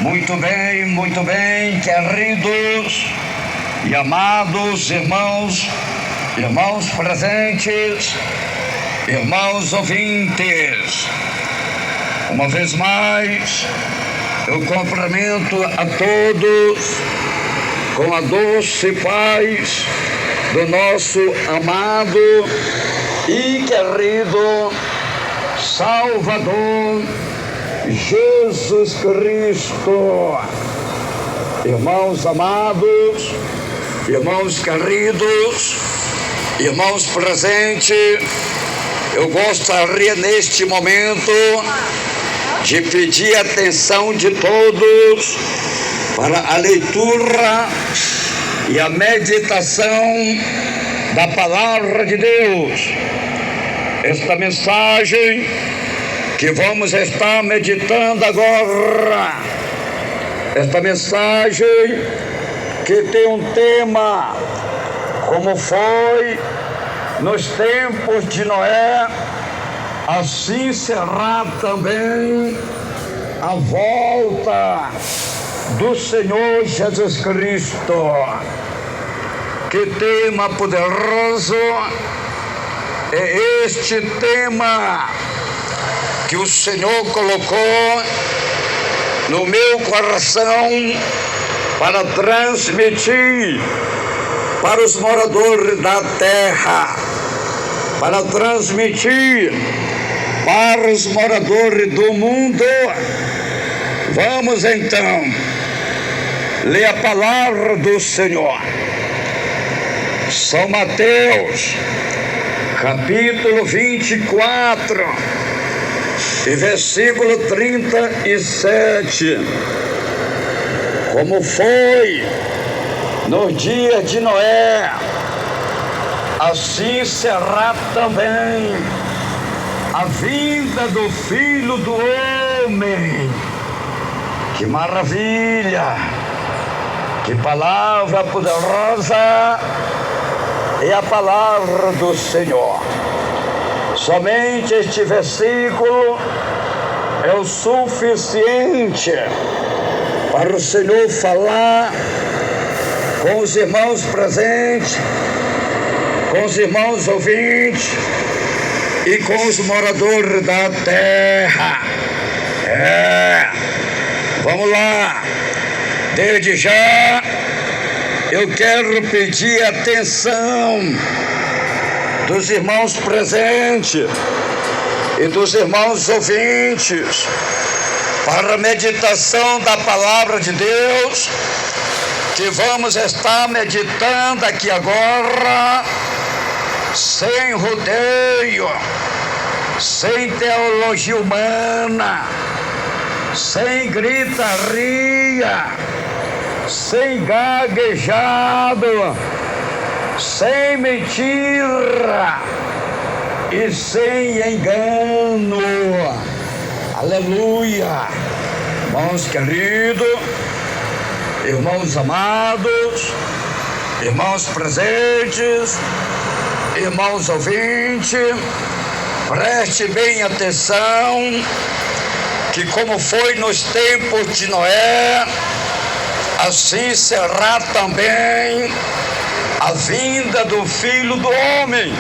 Muito bem, queridos e amados irmãos presentes, irmãos ouvintes. Uma vez mais, eu cumprimento a todos com a doce paz do nosso amado e querido Salvador Jesus Cristo. Irmãos amados, irmãos queridos, irmãos presentes, eu gostaria neste momento de pedir a atenção de todos para a leitura e a meditação da Palavra de Deus. Esta mensagem que vamos estar meditando agora, esta mensagem que tem um tema, como foi nos tempos de Noé, assim será também a volta do Senhor Jesus Cristo. Que tema poderoso é este tema que o Senhor colocou no meu coração para transmitir para os moradores da terra, para transmitir para os moradores do mundo. Vamos então ler a palavra do Senhor. São Mateus, capítulo 24, e versículo 37. Como foi no dia de Noé, assim será também a vinda do Filho do Homem. Que maravilha! Que palavra poderosa é a palavra do Senhor. Somente este versículo é o suficiente para o Senhor falar com os irmãos presentes, com os irmãos ouvintes e com os moradores da terra. Vamos lá. Desde já eu quero pedir atenção dos irmãos presentes e dos irmãos ouvintes para a meditação da palavra de Deus, que vamos estar meditando aqui agora, sem rodeio, sem teologia humana, sem gritaria, sem gaguejado, sem mentira e sem engano. Aleluia! Irmãos queridos, irmãos amados, irmãos presentes, irmãos ouvintes, preste bem atenção, que como foi nos tempos de Noé, assim será também a vinda do Filho do Homem.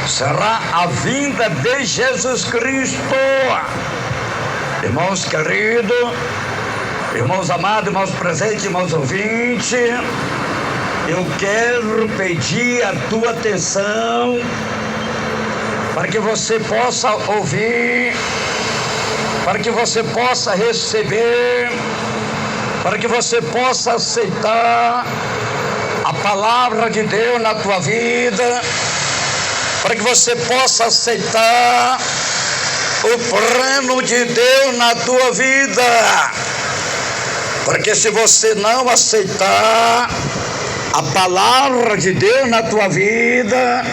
Será a vinda de Jesus Cristo. Irmãos queridos, irmãos amados, irmãos presentes, irmãos ouvintes, eu quero pedir a tua atenção para que você possa ouvir, para que você possa receber, para que você possa aceitar a palavra de Deus na tua vida, para que você possa aceitar o plano de Deus na tua vida. Porque se você não aceitar a palavra de Deus na tua vida,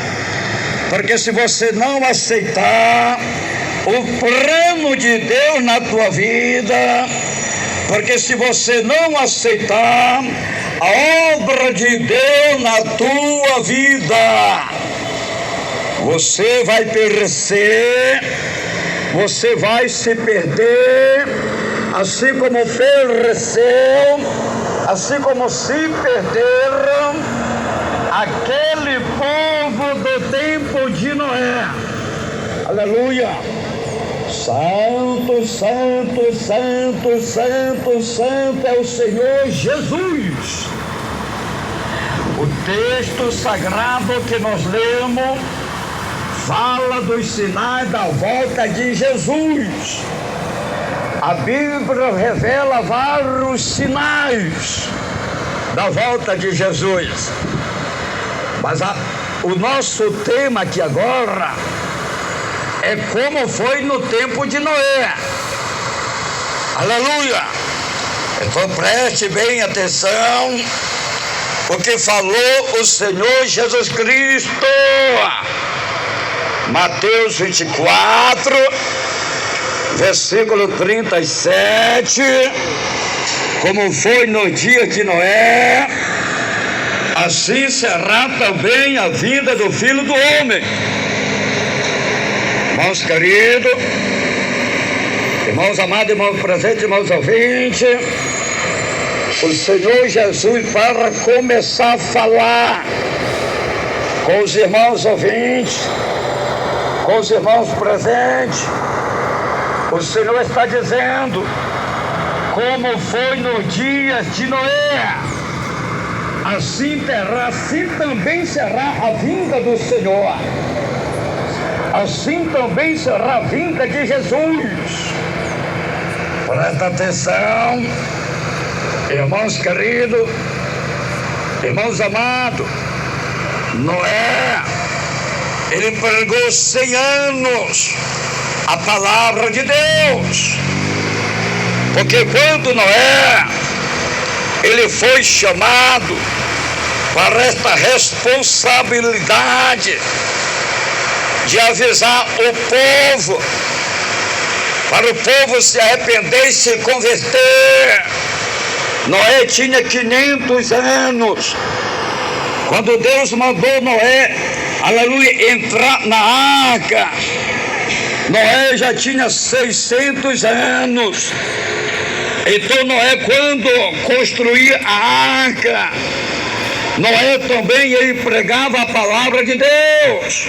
porque se você não aceitar o plano de Deus na tua vida, porque se você não aceitar a obra de Deus na tua vida, você vai perecer você vai se perder, assim como pereceu, assim como se perderam aquele povo do tempo de Noé. Aleluia! Santo, santo, santo, santo, santo é o Senhor Jesus. O texto sagrado que nós lemos fala dos sinais da volta de Jesus. A Bíblia revela vários sinais da volta de Jesus. Mas o nosso tema aqui agora é como foi no tempo de Noé. Aleluia! Então preste bem atenção o que falou o Senhor Jesus Cristo. Mateus 24, versículo 37. Como foi no dia de Noé, assim será também a vinda do Filho do Homem. Irmãos queridos, irmãos amados, irmãos presentes, irmãos ouvintes, o Senhor Jesus, para começar a falar com os irmãos ouvintes, com os irmãos presentes, o Senhor está dizendo como foi nos dias de Noé, assim também será a vinda do Senhor. Assim também será a vinda de Jesus. Presta atenção, irmãos queridos, irmãos amados. Noé, ele pregou 100 anos a palavra de Deus. Porque quando Noé, ele foi chamado para esta responsabilidade de avisar o povo, para o povo se arrepender e se converter. Noé tinha 500 anos, quando Deus mandou Noé, aleluia, entrar na arca. Noé já tinha 600 anos, então Noé, quando construía a arca, Noé também ele pregava a palavra de Deus.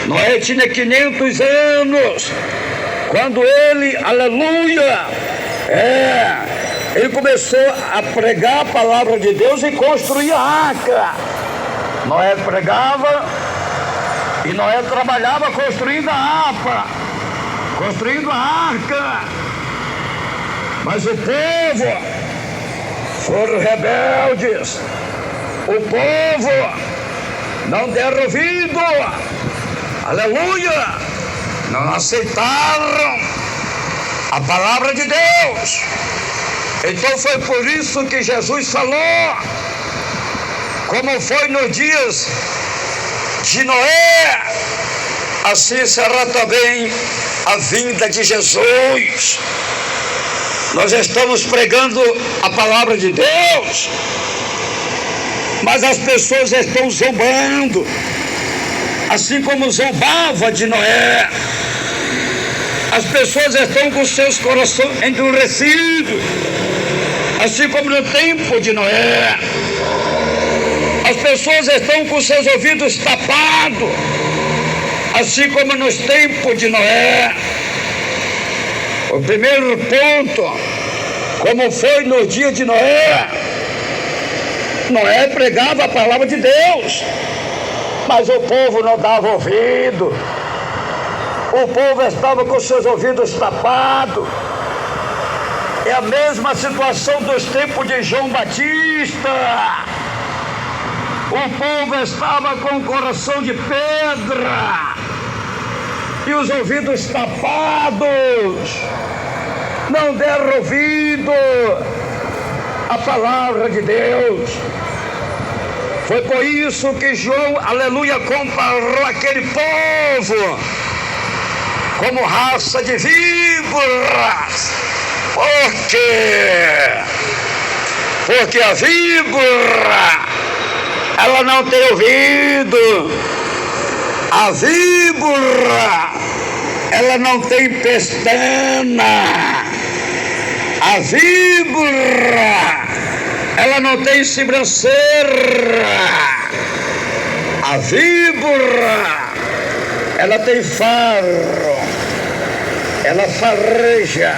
Noé tinha 500 anos, quando ele, aleluia, ele começou a pregar a palavra de Deus e construir a arca. Noé pregava e Noé trabalhava construindo a arca. Mas o povo foram rebeldes, o povo não deram ouvido. Aleluia! Não aceitaram a palavra de Deus. Então foi por isso que Jesus falou, como foi nos dias de Noé, assim será também a vinda de Jesus. Nós estamos pregando a palavra de Deus, mas as pessoas estão zombando, assim como zombava de Noé. As pessoas estão com seus corações endurecidos, assim como no tempo de Noé. As pessoas estão com seus ouvidos tapados, assim como nos tempos de Noé. O primeiro ponto, como foi no dia de Noé, Noé pregava a palavra de Deus, mas o povo não dava ouvido. O povo estava com seus ouvidos tapados. É a mesma situação dos tempos de João Batista. O povo estava com o coração de pedra e os ouvidos tapados. Não deram ouvido à palavra de Deus. Foi por isso que João, aleluia, comparou aquele povo como raça de víboras. Por quê? Porque a víbora, ela não tem ouvido. A víbora, ela não tem pestana. A víbora, ela não tem sobrancelha. A víbora, ela tem faro, ela fareja.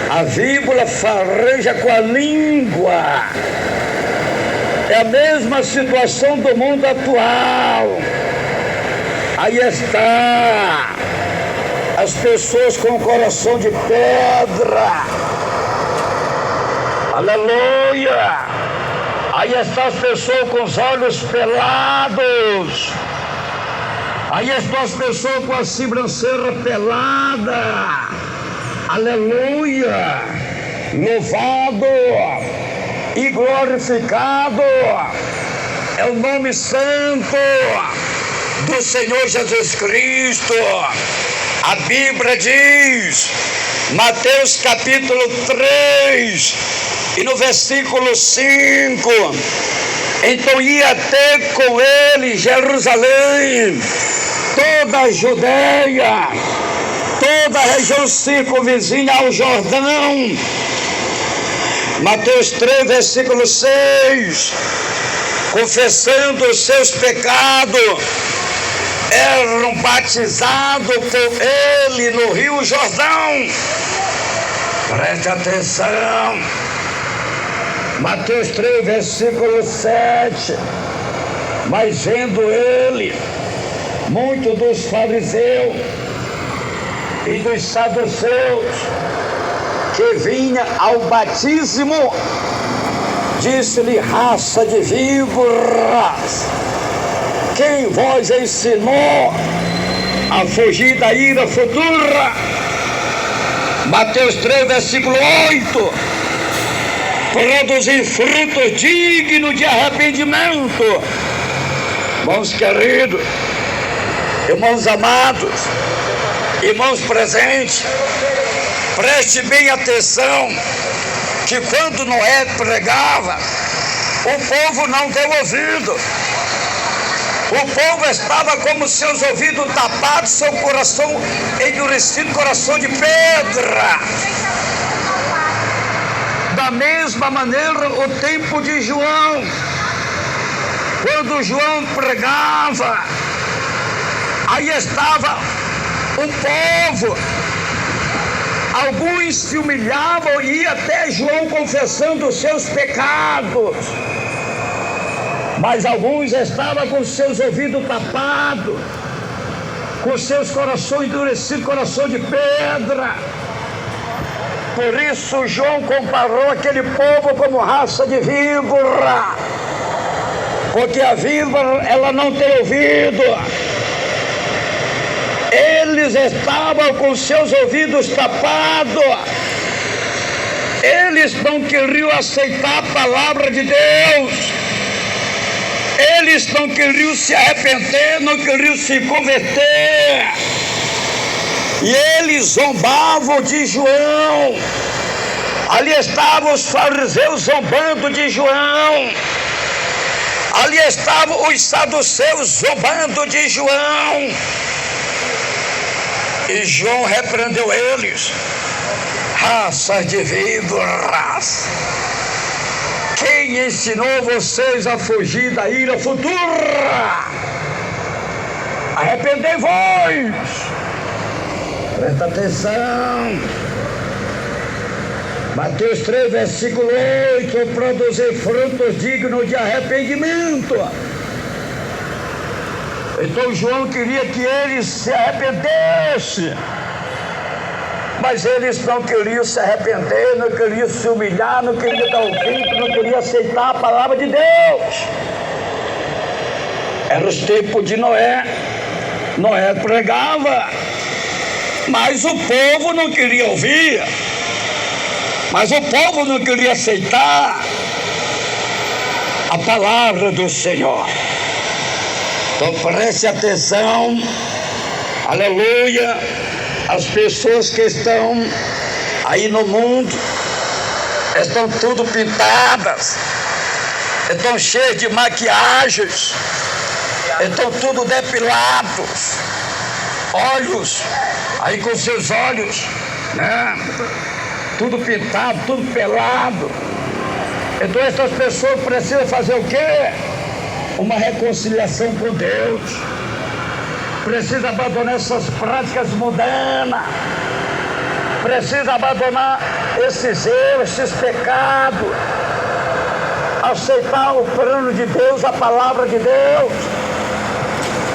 A víbora fareja com a língua. É a mesma situação do mundo atual. Aí está as pessoas com o coração de pedra. Aleluia! Aí estão as pessoas com os olhos pelados. Aí estão as pessoas com a sobrancelha pelada. Aleluia! Louvado e glorificado é o nome santo do Senhor Jesus Cristo. A Bíblia diz, Mateus capítulo 3, e no versículo 5, então ia ter com ele Jerusalém, toda a Judeia, toda a região circunvizinha ao Jordão. Mateus 3, versículo 6, confessando os seus pecados, eram batizados por ele no Rio Jordão. Preste atenção. Mateus 3, versículo 7. Mas vendo ele, muitos dos fariseus e dos saduceus que vinha ao batismo, disse-lhe: raça de víboras, quem vos ensinou a fugir da ira futura? Mateus 3, versículo 8. Produzir frutos dignos de arrependimento. Irmãos queridos, irmãos amados, irmãos presentes, preste bem atenção, que quando Noé pregava, o povo não deu ouvido. O povo estava com os seus ouvidos tapados, seu coração endurecido, coração de pedra. Da mesma maneira, o tempo de João, quando João pregava, aí estava o povo. Alguns se humilhavam e iam até João confessando os seus pecados. Mas alguns estavam com seus ouvidos tapados, com seus corações endurecidos, coração de pedra. Por isso João comparou aquele povo como raça de víbora, porque a víbora, ela não tem ouvido. Eles estavam com seus ouvidos tapados. Eles não queriam aceitar a palavra de Deus. Eles não queriam se arrepender, não queriam se converter. E eles zombavam de João. Ali estavam os fariseus zombando de João. Ali estavam os saduceus zombando de João. E João repreendeu eles: raças de víboras, quem ensinou vocês a fugir da ira futura? Arrependei-vos. Presta atenção. Mateus 3, versículo 8: produzir frutos dignos de arrependimento. Então João queria que eles se arrependessem, mas eles não queriam se arrepender, não queriam se humilhar, não queriam dar ouvido, não queriam aceitar a palavra de Deus. Era os tempos de Noé. Noé pregava, mas o povo não queria ouvir, mas o povo não queria aceitar a palavra do Senhor. Então preste atenção, aleluia, as pessoas que estão aí no mundo, estão tudo pintadas, estão cheias de maquiagens, estão tudo depilados, olhos, aí com seus olhos, né? Tudo pintado, tudo pelado. Então essas pessoas precisam fazer o quê? Uma reconciliação com Deus. Precisa abandonar essas práticas mundanas. Precisa abandonar esses erros, esses pecados. Aceitar o plano de Deus, a palavra de Deus.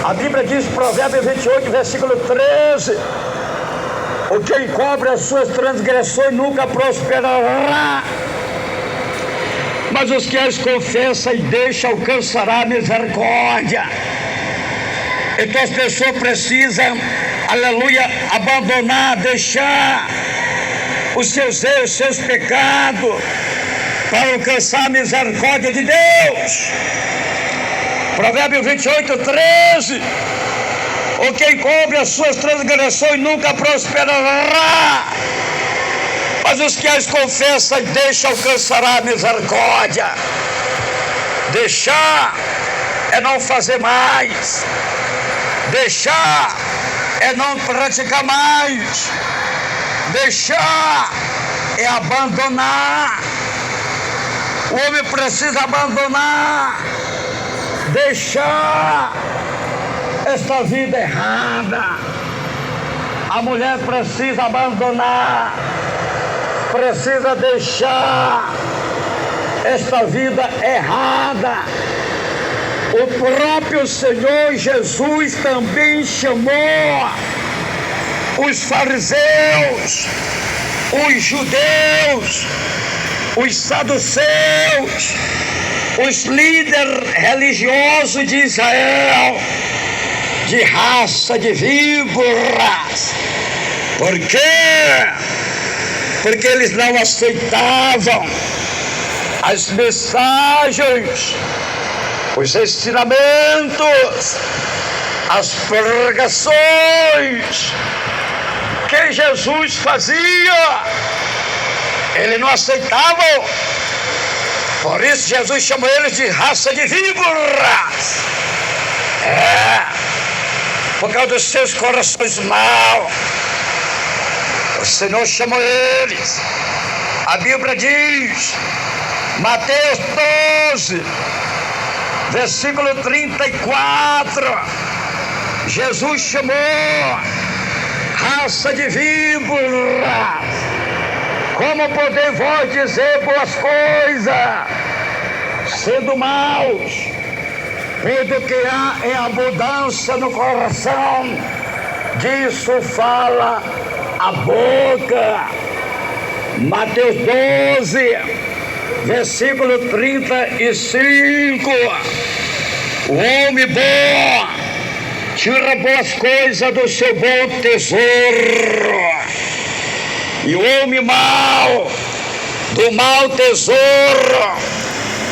A Bíblia diz, Provérbios 28, versículo 13: o que encobre as suas transgressões nunca prosperará, mas os que as confessam e deixam alcançará a misericórdia. Então as pessoas precisam, aleluia, abandonar, deixar os seus erros, os seus pecados, para alcançar a misericórdia de Deus. Provérbios 28, 13: o que encobre as suas transgressões nunca prosperará, mas os que as confessam e deixam alcançará a misericórdia. Deixar é não fazer mais. Deixar é não praticar mais. Deixar é abandonar. O homem precisa abandonar, deixar esta vida errada. A mulher precisa abandonar, precisa deixar esta vida errada. O próprio Senhor Jesus também chamou os fariseus, os judeus, os saduceus, os líderes religiosos de Israel, de raça de víboras. Por quê? Porque eles não aceitavam as mensagens, os ensinamentos, as pregações que Jesus fazia. Eles não aceitavam. Por isso Jesus chamou eles de raça de víboras. Por causa dos seus corações maus, o Senhor chamou eles. A Bíblia diz, Mateus 12, versículo 34, Jesus chamou raça de víboras. Como poder vós dizer boas coisas, sendo maus? Tudo que há é abundância no coração, disso fala a boca. Mateus 12, versículo 35. O homem bom tira boas coisas do seu bom tesouro, e o homem mau do mau tesouro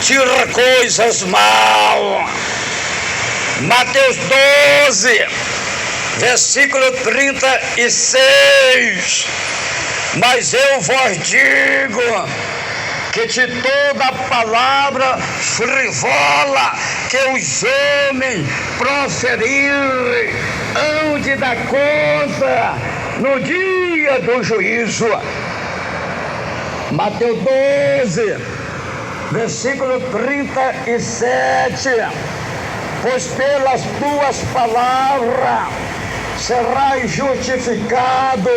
tira coisas mal. Mateus 12, versículo 36. Mas eu vos digo que de toda palavra frivola que os homens proferirem, hão de dar conta no dia do juízo. Mateus 12, versículo 37. Pois pelas tuas palavras serás justificado,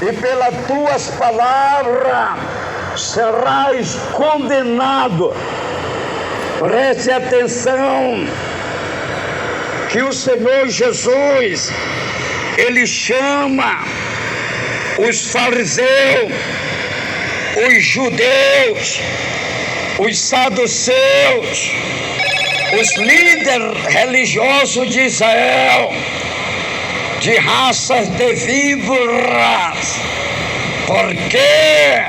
e pelas tuas palavras serás condenado. Preste atenção que o Senhor Jesus, Ele chama os fariseus, os judeus, os saduceus, os líderes religiosos de Israel, de raças de víboras. Por quê?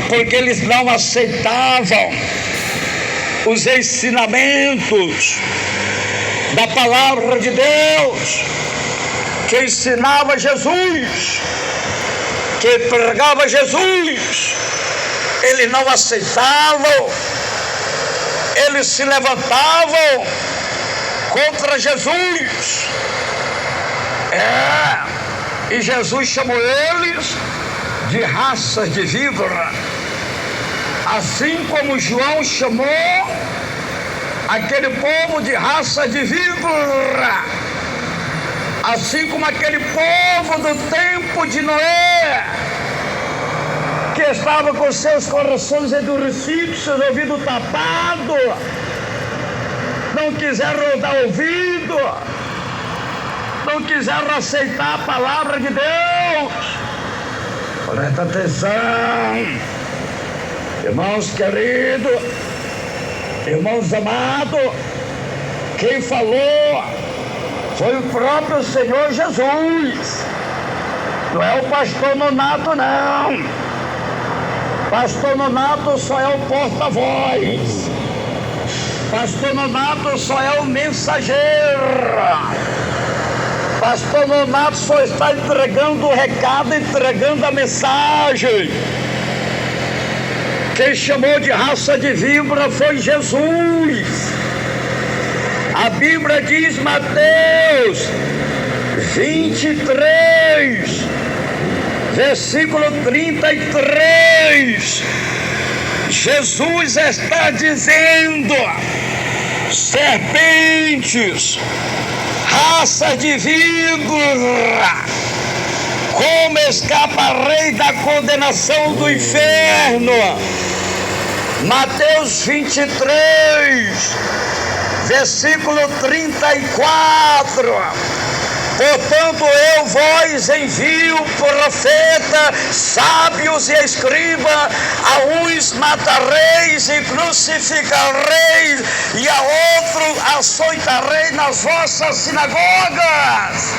Porque eles não aceitavam os ensinamentos da palavra de Deus, que ensinava Jesus, que pregava Jesus. Eles não aceitavam, eles se levantavam contra Jesus. E Jesus chamou eles de raças de víbora, assim como João chamou aquele povo de raça de víbora, assim como aquele povo do tempo de Noé, que estava com seus corações endurecidos, seus ouvidos tapados, não quiseram dar ouvido, não quiseram aceitar a palavra de Deus. Presta atenção, irmãos queridos, irmãos amados, quem falou foi o próprio Senhor Jesus, não é o pastor Nonato, não. Pastor Nonato só é o porta-voz, pastor Nonato só é o mensageiro, pastor Nonato só está entregando o recado, entregando a mensagem. Quem chamou de raça de víbora foi Jesus. A Bíblia diz, Mateus 23, versículo 33, Jesus está dizendo: serpentes, raça de víbora, como escaparei da condenação do inferno? Mateus 23, versículo 34. Portanto, eu vos envio profeta, sábios e escriba, a uns matareis e crucificareis, e a outros açoitareis nas vossas sinagogas,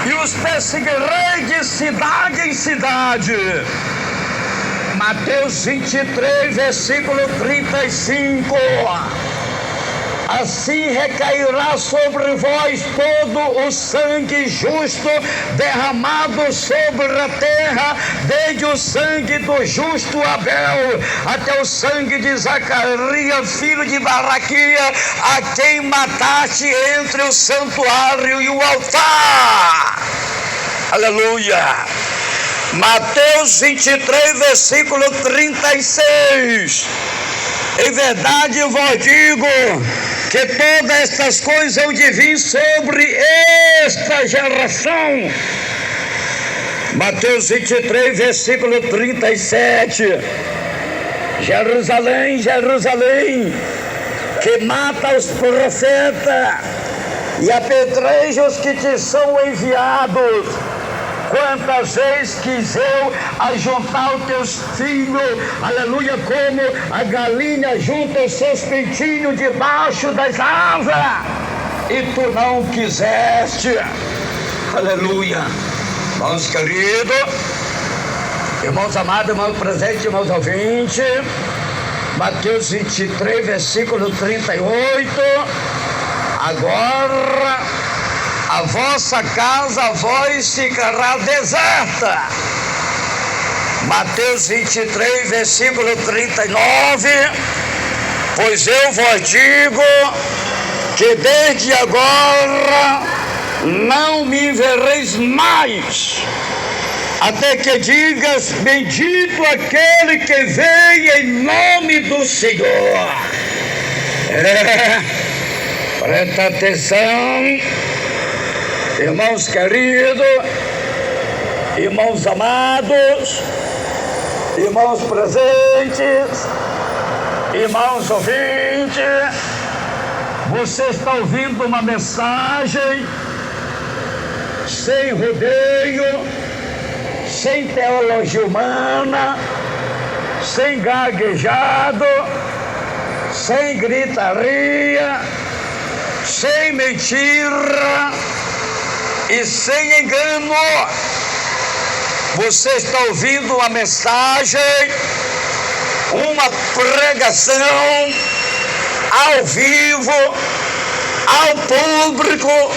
e os perseguirei de cidade em cidade. Mateus 23, versículo 35. Assim recairá sobre vós todo o sangue justo derramado sobre a terra, desde o sangue do justo Abel até o sangue de Zacarias, filho de Baraquia, a quem mataste entre o santuário e o altar. Aleluia. Mateus 23, versículo 36. Em verdade vos digo que todas estas coisas eu de vir sobre esta geração. Mateus 23, versículo 37. Jerusalém, Jerusalém, que mata os profetas e apedreja os que te são enviados. Quantas vezes quis eu ajuntar os teus filhos, aleluia, como a galinha junta os seus pintinhos debaixo das asas, e tu não quiseste. Aleluia. Irmãos queridos, irmãos amados, irmãos presentes, irmãos ouvintes, Mateus 23, versículo 38. Agora a vossa casa a vós ficará deserta. Mateus 23, versículo 39. Pois eu vos digo que desde agora não me vereis mais, até que digas: bendito aquele que veio em nome do Senhor. Presta atenção, irmãos queridos, irmãos amados, irmãos presentes, irmãos ouvintes, você está ouvindo uma mensagem sem rodeio, sem teologia humana, sem gaguejado, sem gritaria, sem mentira e sem engano. Você está ouvindo uma mensagem, uma pregação ao vivo, ao público,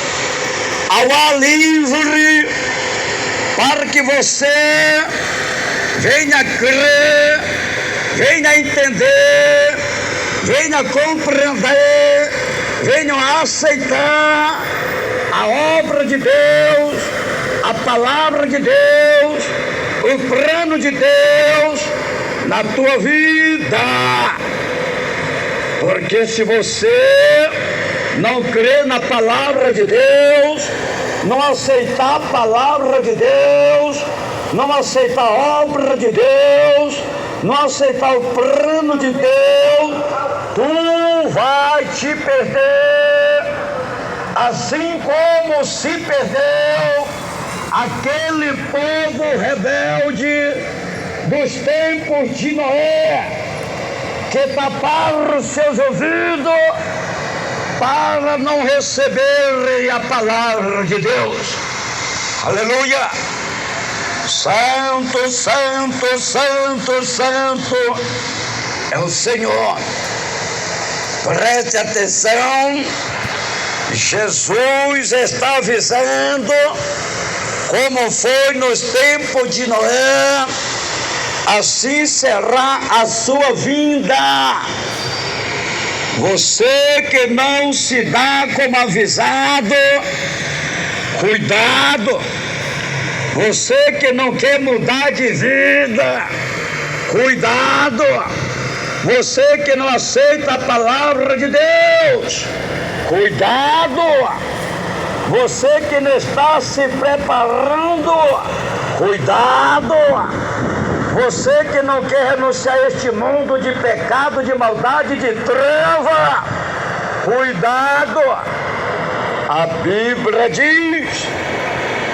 ao ar livre, para que você venha crer, venha entender, venha compreender, venha aceitar a obra de Deus, a palavra de Deus, o plano de Deus na tua vida. Porque se você não crer na palavra de Deus, não aceitar a palavra de Deus, não aceitar a obra de Deus, não aceitar o plano de Deus, tu vai te perder, assim como se perdeu aquele povo rebelde dos tempos de Noé, que taparam os seus ouvidos para não receberem a palavra de Deus. Aleluia! Santo, santo, santo, santo é o Senhor. Preste atenção, Jesus está avisando como foi nos tempos de Noé, assim será a sua vinda. Você que não se dá como avisado, cuidado. Você que não quer mudar de vida, cuidado. Você que não aceita a palavra de Deus, cuidado. Você que não está se preparando, cuidado. Você que não quer renunciar a este mundo de pecado, de maldade, de treva, cuidado. A Bíblia diz,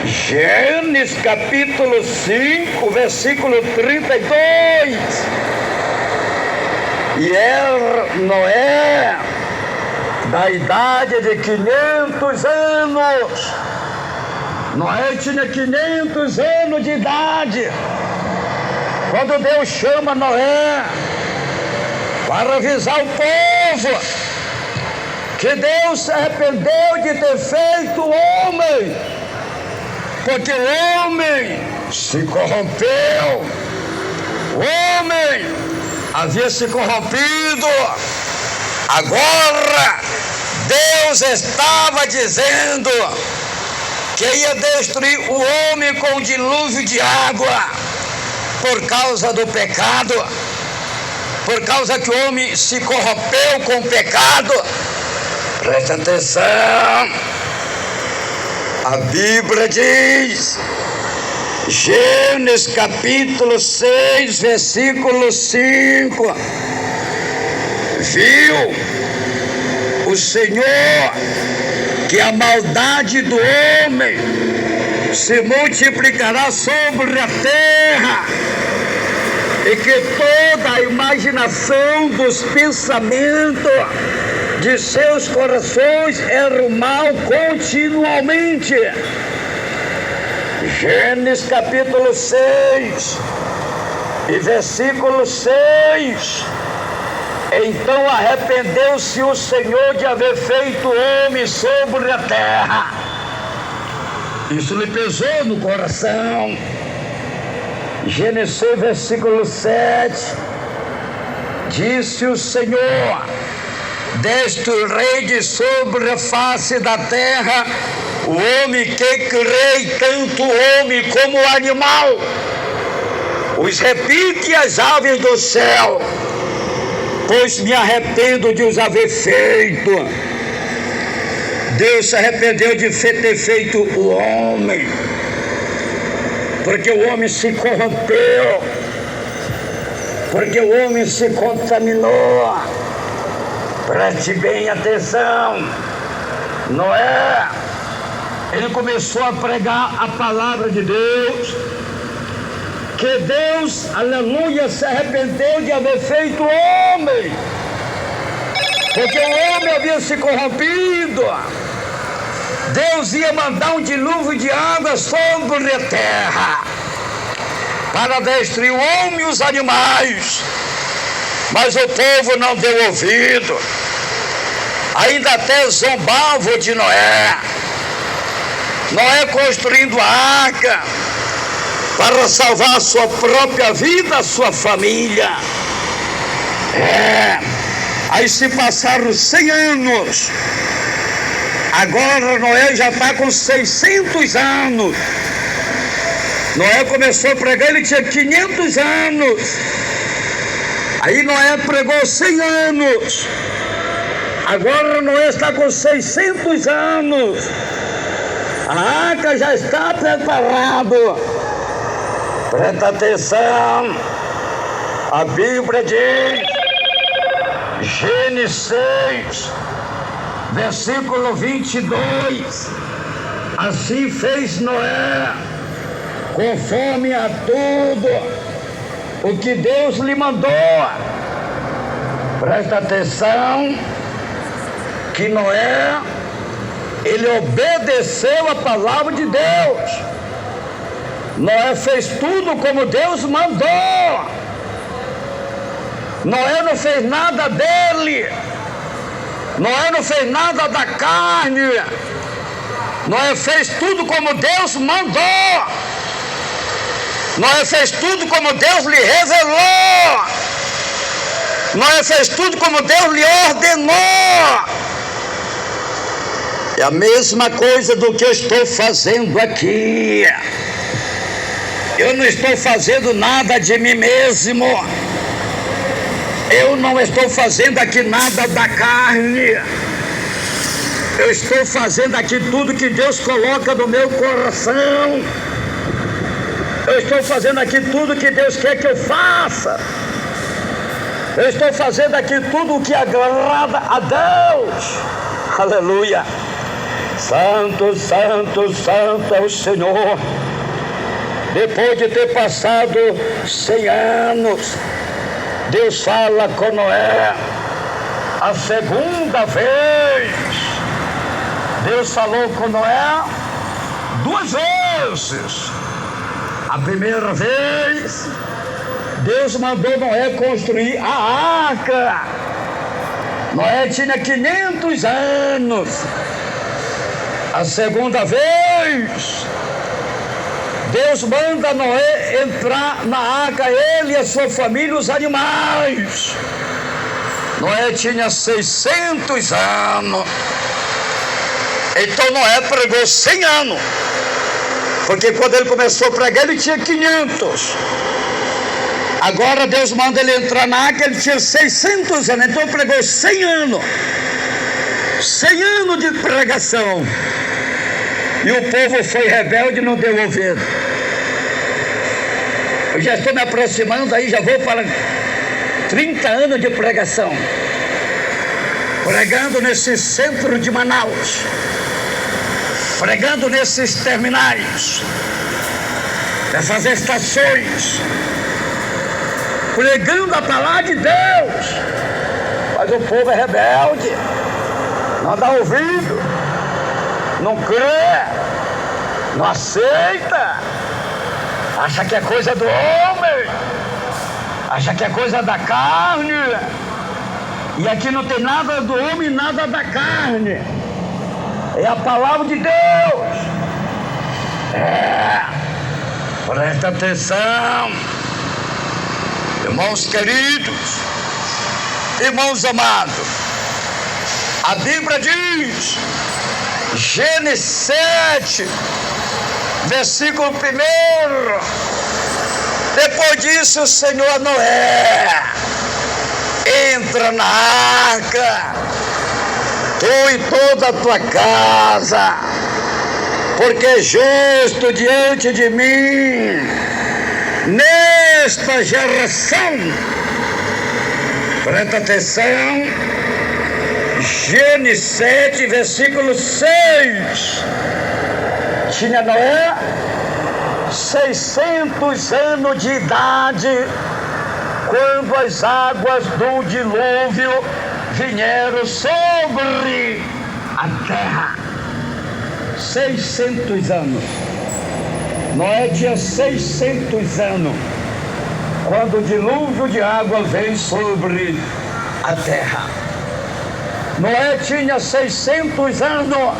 Gênesis capítulo 5, versículo 32, e Noé, da idade de 500 anos, Noé tinha 500 anos de idade, quando Deus chama Noé para avisar o povo que Deus se arrependeu de ter feito o homem, porque o homem se corrompeu, o homem havia se corrompido. Agora Deus estava dizendo que ia destruir o homem com um dilúvio de água por causa do pecado, por causa que o homem se corrompeu com o pecado. Preste atenção, a Bíblia diz, Gênesis capítulo 6, versículo 5, viu o Senhor que a maldade do homem se multiplicará sobre a terra, e que toda a imaginação dos pensamentos de seus corações era o mal continuamente. Gênesis capítulo 6 e versículo 6. Então arrependeu-se o Senhor de haver feito o homem sobre a terra. Isso lhe pesou no coração. Gênesis 6, versículo 7. Disse o Senhor: destruirei de sobre a face da terra o homem que criei, tanto o homem como o animal, os répteis e as aves do céu, pois me arrependo de os haver feito. Deus se arrependeu de ter feito o homem, porque o homem se corrompeu, porque o homem se contaminou. Preste bem atenção. Noé, ele começou a pregar a palavra de Deus, que Deus, aleluia, se arrependeu de haver feito o homem, porque o homem havia se corrompido. Deus ia mandar um dilúvio de água sobre a terra para destruir o homem e os animais, mas o povo não deu ouvido, ainda até zombavam de Noé. Noé construindo a arca para salvar a sua própria vida, a sua família. Aí se passaram 100 anos. Agora Noé já está com 600 anos. Noé começou a pregar, ele tinha 500 anos. Aí Noé pregou 100 anos. Agora Noé está com 600 anos. A arca já está preparada. Presta atenção. A Bíblia diz, Gênesis 6, versículo 22. Assim fez Noé, conforme a tudo o que Deus lhe mandou. Presta atenção que Noé, ele obedeceu a palavra de Deus. Noé fez tudo como Deus mandou. Noé não fez nada dele. Noé não fez nada da carne. Noé fez tudo como Deus mandou. Noé fez tudo como Deus lhe revelou. Noé fez tudo como Deus lhe ordenou. É a mesma coisa do que eu estou fazendo aqui. Eu não estou fazendo nada de mim mesmo. Eu não estou fazendo aqui nada da carne. Eu estou fazendo aqui tudo que Deus coloca no meu coração. Eu estou fazendo aqui tudo que Deus quer que eu faça. Eu estou fazendo aqui tudo o que agrada a Deus. Aleluia. Santo, santo, santo é o Senhor. Depois de ter passado 100 anos, Deus fala com Noé a segunda vez. Deus falou com Noé 2 vezes. A primeira vez, Deus mandou Noé construir a arca. Noé tinha 500 anos. A segunda vez, Deus manda Noé entrar na arca, ele e a sua família, os animais. Noé tinha 600 anos. Então Noé pregou 100 anos. Porque quando ele começou a pregar, ele tinha 500. Agora Deus manda ele entrar na arca, ele tinha 600 anos. Então pregou 100 anos. 100 anos de pregação. E o povo foi rebelde e não deu ouvido. Eu já estou me aproximando aí, já vou para 30 anos de pregação. Pregando nesse centro de Manaus. Pregando nesses terminais. Nessas estações. Pregando a palavra de Deus. Mas o povo é rebelde. Não dá ouvido. Não crê. Não aceita. Acha que é coisa do homem. Acha que é coisa da carne. E aqui não tem nada do homem, nada da carne. É a palavra de Deus. Presta atenção. Irmãos queridos, irmãos amados, a Bíblia diz, Gênesis 7, versículo 1. Depois disso, o Senhor Noé entra na arca, tu e toda a tua casa, porque é justo diante de mim nesta geração. Presta atenção. Gênesis 7, versículo 6. Tinha Noé 600 anos de idade quando as águas do dilúvio vieram sobre a terra. 600 anos. Noé tinha 600 anos quando o dilúvio de água veio sobre a terra. Noé tinha 600 anos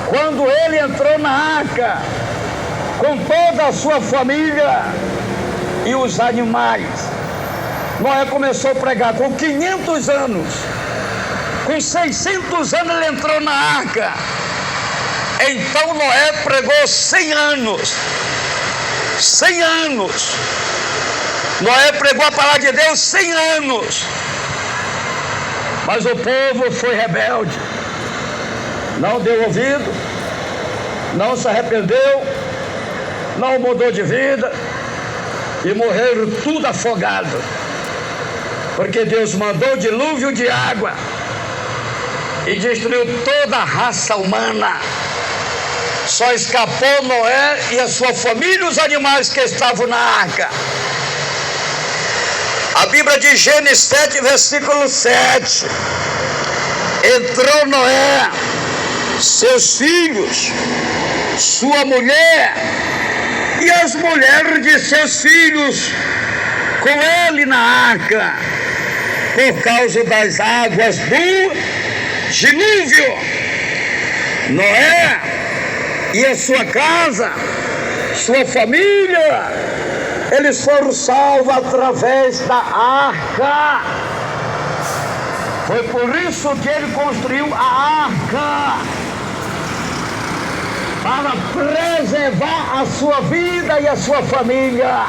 quando ele entrou na arca com toda a sua família e os animais. Noé começou a pregar com 500 anos. Com 600 anos ele entrou na arca. Então Noé pregou 100 anos. 100 anos. Noé pregou a palavra de Deus 100 anos. Mas o povo foi rebelde. Não deu ouvido. Não se arrependeu. Não mudou de vida. E morreram tudo afogado. Porque Deus mandou dilúvio de água. E destruiu toda a raça humana. Só escapou Noé e a sua família e os animais que estavam na arca. A Bíblia diz, Gênesis 7, versículo 7. Entrou Noé, seus filhos, sua mulher e as mulheres de seus filhos com ele na arca, por causa das águas do dilúvio. Noé e a sua casa, sua família, eles foram salvos através da arca. Foi por isso que ele construiu a arca, para preservar a sua vida e a sua família.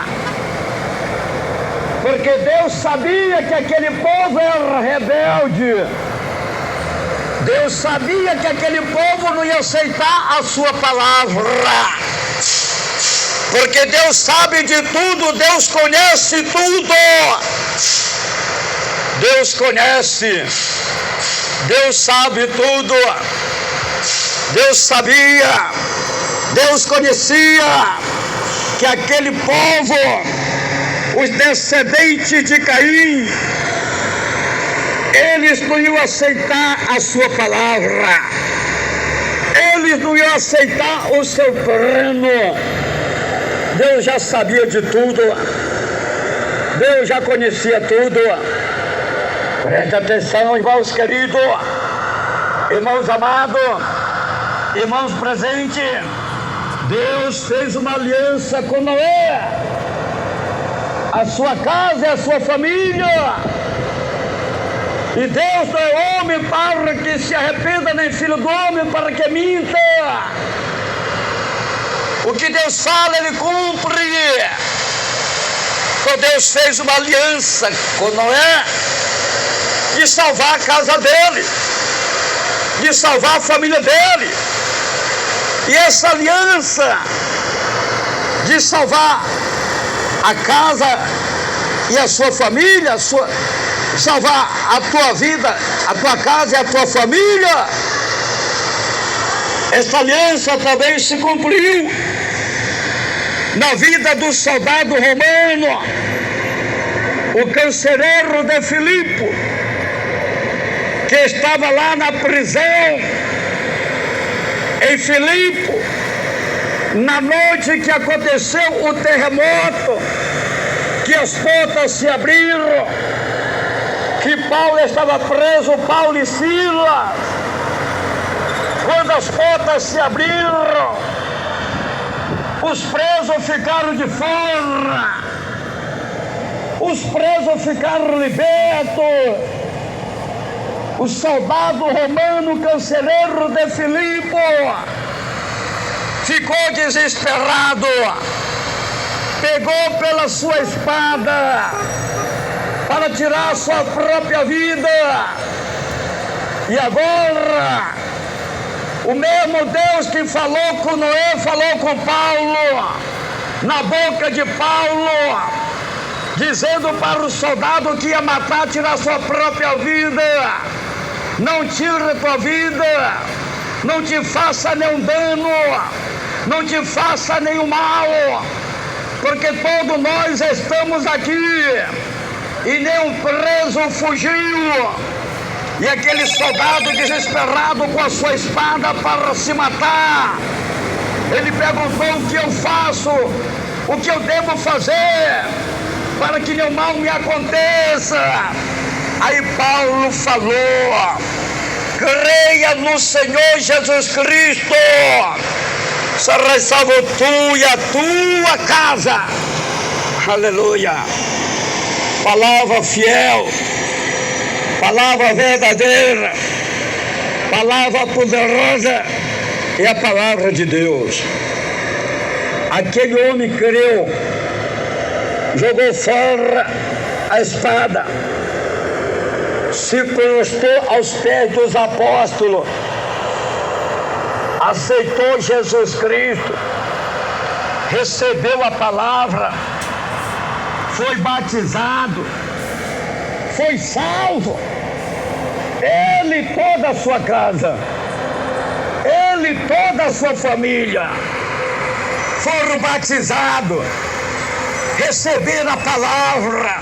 Porque Deus sabia que aquele povo era rebelde. Deus sabia que aquele povo não ia aceitar a sua palavra. Porque Deus sabe de tudo, Deus conhece tudo. Deus conhece, Deus sabe tudo. Deus sabia, Deus conhecia que aquele povo, os descendentes de Caim, eles não iam aceitar a sua palavra. Eles não iam aceitar o seu plano. Deus já sabia de tudo. Deus já conhecia tudo. Preste atenção, irmãos queridos, irmãos amados, irmãos presentes. Deus fez uma aliança com Noé, a sua casa e a sua família. E Deus não é homem para que se arrependa, nem filho do homem para que minta. O que Deus fala, Ele cumpre. Então Deus fez uma aliança com Noé de salvar a casa dele, de salvar a família dele. E essa aliança de salvar a casa e a sua família, salvar a tua vida, a tua casa e a tua família, essa aliança também se cumpriu na vida do soldado romano, o cancereiro de Filipe, que estava lá na prisão em Filipe, na noite que aconteceu o terremoto, que as portas se abriram, que Paulo estava preso, Paulo e Silas. Quando as portas se abriram, os presos ficaram de fora, os presos ficaram libertos. O soldado romano, cancereiro de Filipe, ficou desesperado, pegou pela sua espada para tirar a sua própria vida. E agora, o mesmo Deus que falou com Noé, falou com Paulo, na boca de Paulo, dizendo para o soldado que ia matar, tirar a sua própria vida. Não tire a tua vida, não te faça nenhum dano, não te faça nenhum mal, porque todos nós estamos aqui e nenhum preso fugiu. E aquele soldado desesperado com a sua espada para se matar, ele perguntou: o que eu faço? O que eu devo fazer para que nenhum mal me aconteça? Aí Paulo falou: creia no Senhor Jesus Cristo, serás salvo tu e a tua casa. Aleluia. Palavra fiel, palavra verdadeira. Palavra poderosa é a palavra de Deus. Aquele homem creu, jogou fora a espada, se prostou aos pés dos apóstolos, aceitou Jesus Cristo, recebeu a palavra, foi batizado, foi salvo. Ele e toda a sua casa, ele e toda a sua família foram batizados, receberam a palavra,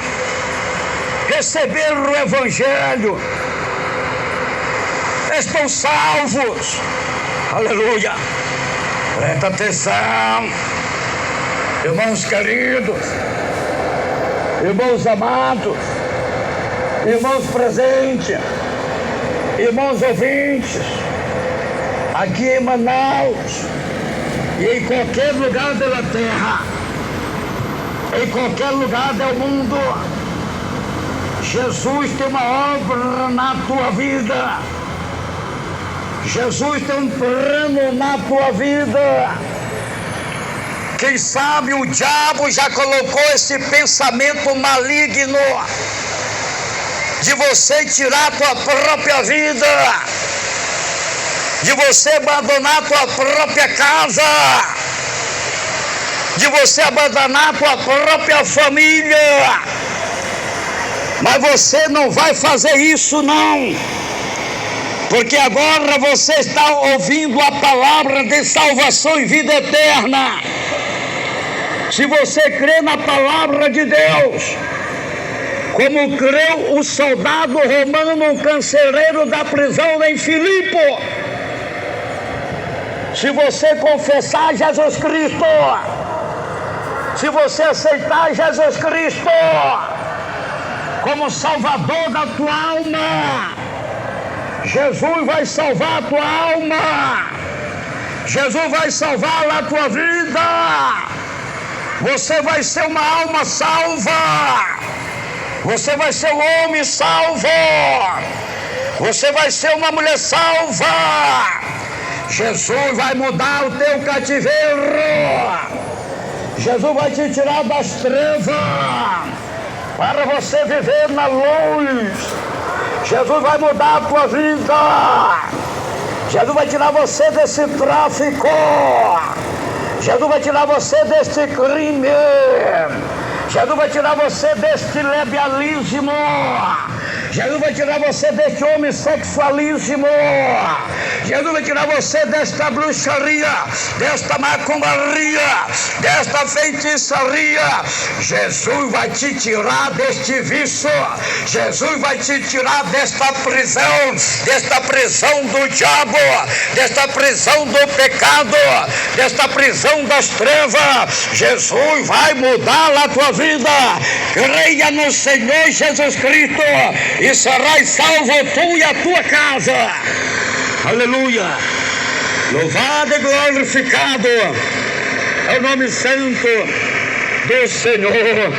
receberam o Evangelho, estão salvos. Aleluia! Presta atenção, irmãos queridos, irmãos amados, irmãos presentes, irmãos ouvintes, aqui em Manaus e em qualquer lugar da terra, em qualquer lugar do mundo, Jesus tem uma obra na tua vida. Jesus tem um plano na tua vida. Quem sabe o diabo já colocou esse pensamento maligno de você tirar a tua própria vida, de você abandonar a tua própria casa, de você abandonar a tua própria família. Mas você não vai fazer isso não, porque agora você está ouvindo a palavra de salvação e vida eterna. Se você crê na palavra de Deus, como creu o soldado romano, um carcereiro da prisão em Filipe, se você confessar Jesus Cristo, se você aceitar Jesus Cristo como Salvador da tua alma, Jesus vai salvar a tua alma, Jesus vai salvar a tua vida. Você vai ser uma alma salva, você vai ser um homem salvo, você vai ser uma mulher salva. Jesus vai mudar o teu cativeiro, Jesus vai te tirar das trevas para você viver na luz. Jesus vai mudar a tua vida, Jesus vai tirar você desse tráfico, Jesus vai tirar você deste crime, Jesus vai tirar você deste lesbianismo, Jesus vai tirar você deste homossexualismo, Jesus vai tirar você desta bruxaria, desta macumbaria, desta feitiçaria. Jesus vai te tirar deste vício, Jesus vai te tirar desta prisão do diabo, desta prisão do pecado, desta prisão das trevas. Jesus vai mudar a tua vida. Creia no Senhor Jesus Cristo e serás salvo tu e a tua casa. Aleluia! Louvado e glorificado é o nome santo do Senhor.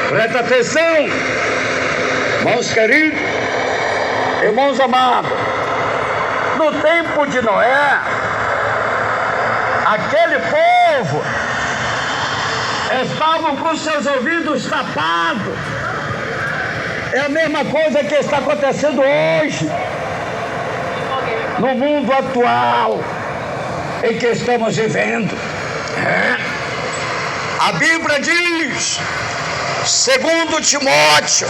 Presta atenção, irmãos queridos, irmãos amados. No tempo de Noé, aquele povo estavam com seus ouvidos tapados. É a mesma coisa que está acontecendo hoje, no mundo atual em que estamos vivendo. A Bíblia diz, segundo Timóteo,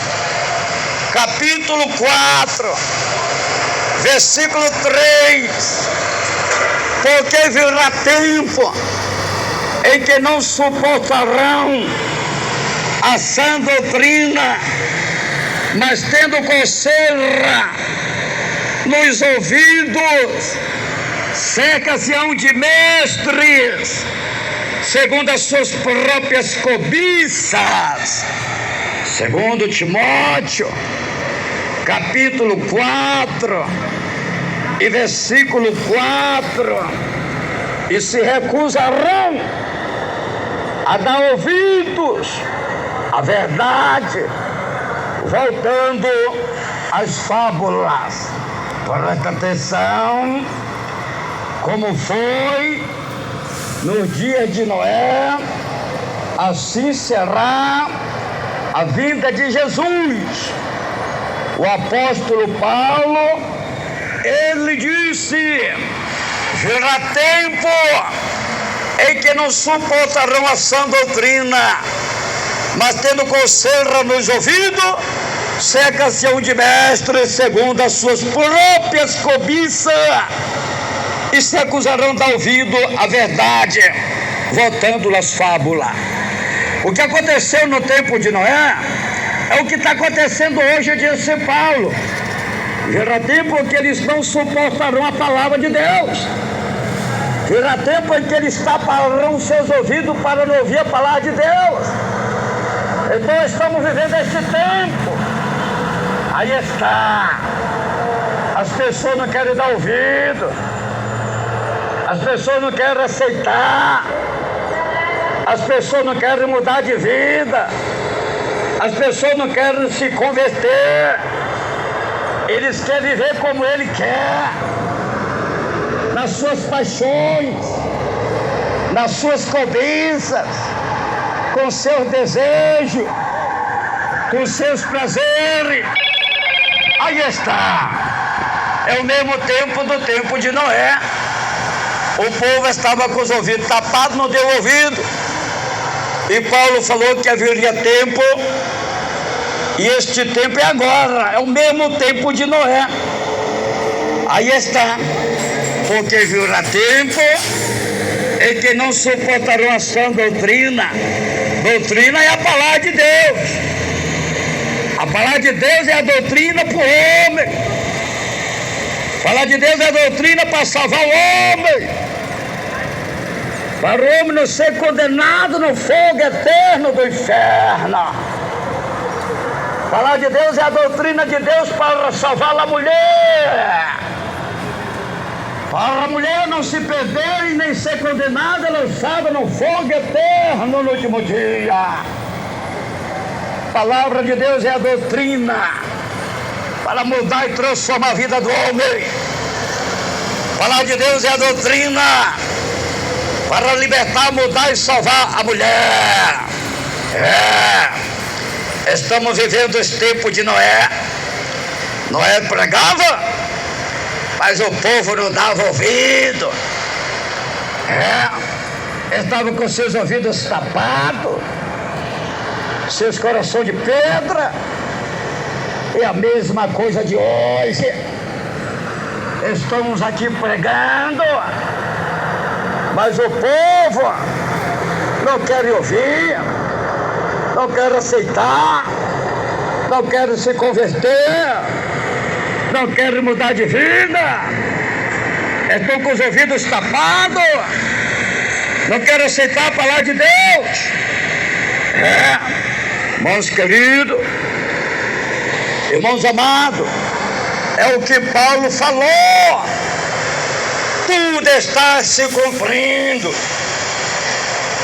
capítulo 4, versículo 3, porque virá tempo em que não suportarão a sã doutrina, mas tendo coceira nos ouvidos, cerca-se-ão de mestres, segundo as suas próprias cobiças. Segundo Timóteo, capítulo 4 e versículo 4, e se recusarão a dar ouvidos à verdade, voltando às fábulas. Presta atenção, como foi no dia de Noé, assim será a vinda de Jesus. O apóstolo Paulo, ele disse: virá tempo em que não suportarão a sã doutrina, mas tendo coceira nos ouvidos, cerca-se-ão de mestres segundo as suas próprias cobiças, e se acusarão de ouvido a verdade, voltando às fábulas. O que aconteceu no tempo de Noé é o que está acontecendo hoje, disse Paulo. Virá tempo em que eles não suportarão a palavra de Deus. Virá tempo em que eles taparão seus ouvidos para não ouvir a palavra de Deus. Então estamos vivendo esse tempo. Aí está. As pessoas não querem dar ouvido. As pessoas não querem aceitar. As pessoas não querem mudar de vida. As pessoas não querem se converter. Eles querem viver como ele quer, nas suas paixões, nas suas cobiças, com seus desejos, com seus prazeres. Aí está. É o mesmo tempo do tempo de Noé. O povo estava com os ouvidos tapados, não deu ouvido. E Paulo falou que haveria tempo, e este tempo é agora, é o mesmo tempo de Noé. Aí está, porque virá tempo em que não suportarão a sã doutrina. Doutrina é a palavra de Deus. A palavra de Deus é a doutrina para o homem. A palavra de Deus é a doutrina para salvar o homem. Para o homem não ser condenado no fogo eterno do inferno. A palavra de Deus é a doutrina de Deus para salvar a mulher. Para a mulher não se perder e nem ser condenada, lançada no fogo eterno no último dia. A palavra de Deus é a doutrina para mudar e transformar a vida do homem. A palavra de Deus é a doutrina para libertar, mudar e salvar a mulher. Estamos vivendo esse tempo de Noé. Noé pregava, mas o povo não dava ouvido. Estava com seus ouvidos tapados, seus corações de pedra. É a mesma coisa de hoje. Estamos aqui pregando, mas o povo não quer ouvir, não quer aceitar, não quer se converter, não quer mudar de vida. Estão com os ouvidos tapados, não querem aceitar a palavra de Deus. Irmãos queridos, irmãos amados, é o que Paulo falou. Tudo está se cumprindo.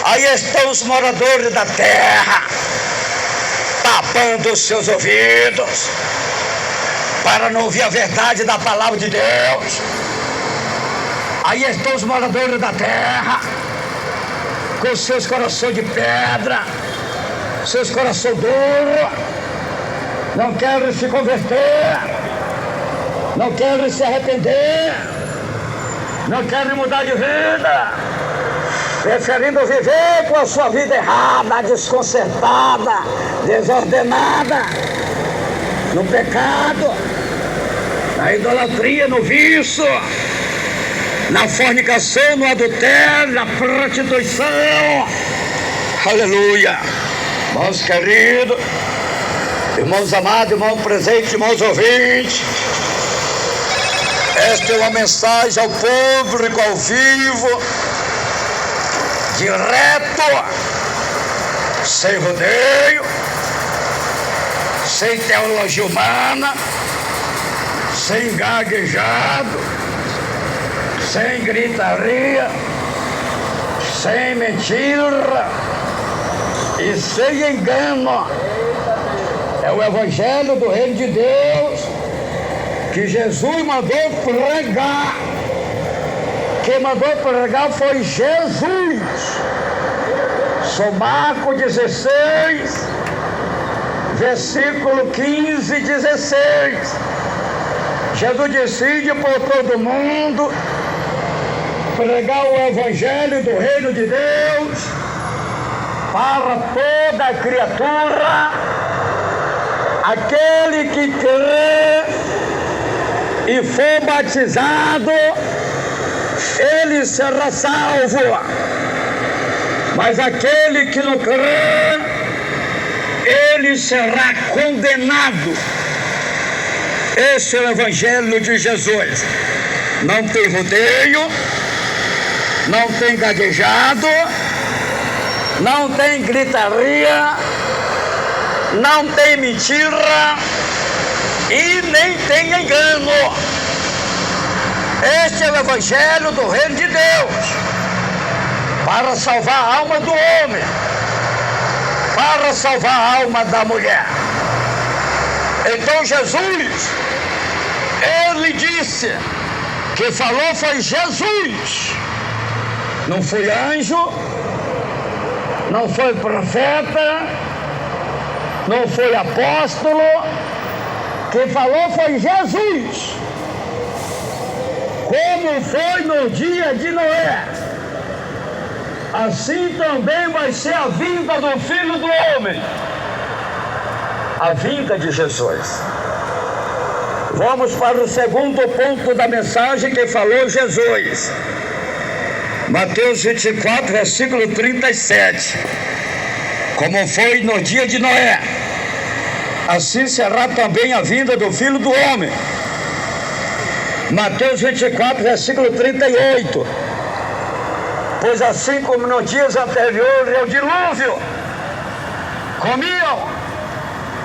Aí estão os moradores da terra, tapando os seus ouvidos, para não ouvir a verdade da palavra de Deus. Aí estão os moradores da terra, com seus corações de pedra, seus corações duros, não querem se converter, não querem se arrepender, não querem mudar de vida, preferindo viver com a sua vida errada, desconcertada, desordenada, no pecado, na idolatria, no vício, na fornicação, no adultério, na prostituição. Aleluia. Irmãos queridos, irmãos amados, irmãos presentes, irmãos ouvintes, esta é uma mensagem ao público, ao vivo, direto, sem rodeio, sem teologia humana, sem gaguejado, sem gritaria, sem mentira e sem engano. É o Evangelho do Reino de Deus que Jesus mandou pregar. Quem mandou pregar foi Jesus. São Marcos 16, versículo 15 e 16. Jesus decide por todo mundo pregar o evangelho do reino de Deus para toda a criatura. Aquele que crê e for batizado, ele será salvo. Mas aquele que não crê, ele será condenado. Esse é o evangelho de Jesus. Não tem rodeio, não tem gaguejado, não tem gritaria, não tem mentira e nem tem engano. Este é o evangelho do reino de Deus, para salvar a alma do homem, para salvar a alma da mulher. Então Jesus, ele disse, que falou foi Jesus, não foi anjo, não foi profeta, não foi apóstolo. Quem falou foi Jesus. Como foi no dia de Noé, assim também vai ser a vinda do Filho do Homem, a vinda de Jesus. Vamos para o segundo ponto da mensagem que falou Jesus. Mateus 24, versículo 37. Como foi no dia de Noé, assim será também a vinda do Filho do Homem. Mateus 24, versículo 38. Pois assim como nos dias anteriores ao dilúvio, comiam,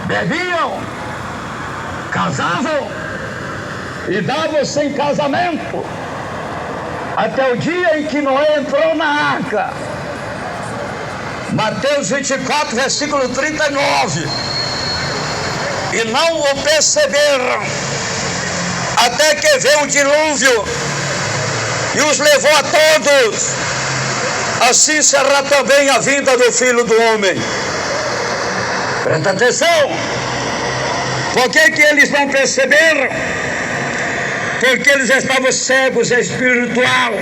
bebiam, casavam e davam-se em casamento, até o dia em que Noé entrou na arca. Mateus 24, versículo 39. E não o perceberam, até que veio o dilúvio e os levou a todos. Assim será também a vinda do Filho do Homem. Presta atenção. Por que eles não perceberam? Porque eles estavam cegos espiritual.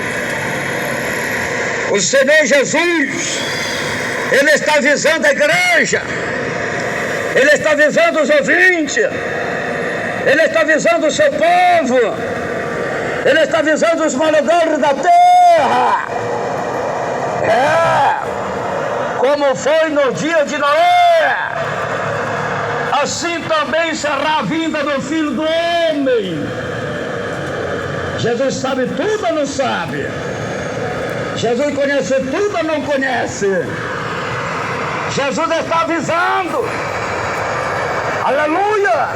O Senhor Jesus, ele está avisando a igreja, ele está avisando os ouvintes, ele está avisando o seu povo, ele está avisando os moradores da terra. Como foi no dia de Noé, assim também será a vinda do Filho do Homem. Jesus sabe tudo ou não sabe? Jesus conhece tudo ou não conhece? Jesus está avisando. Aleluia!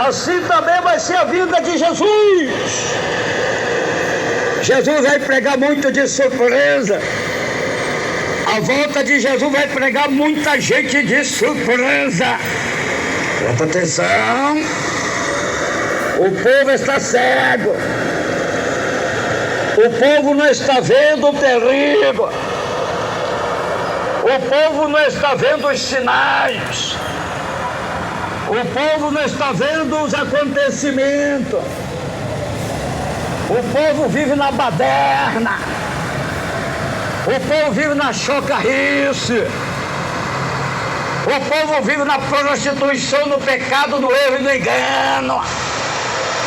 Assim também vai ser a vinda de Jesus. Jesus vai pregar muito de surpresa. A volta de Jesus vai pregar muita gente de surpresa. Presta atenção. O povo está cego. O povo não está vendo o perigo. O povo não está vendo os sinais. O povo não está vendo os acontecimentos. O povo vive na baderna. O povo vive na chocarrice. O povo vive na prostituição, no pecado, no erro e no engano.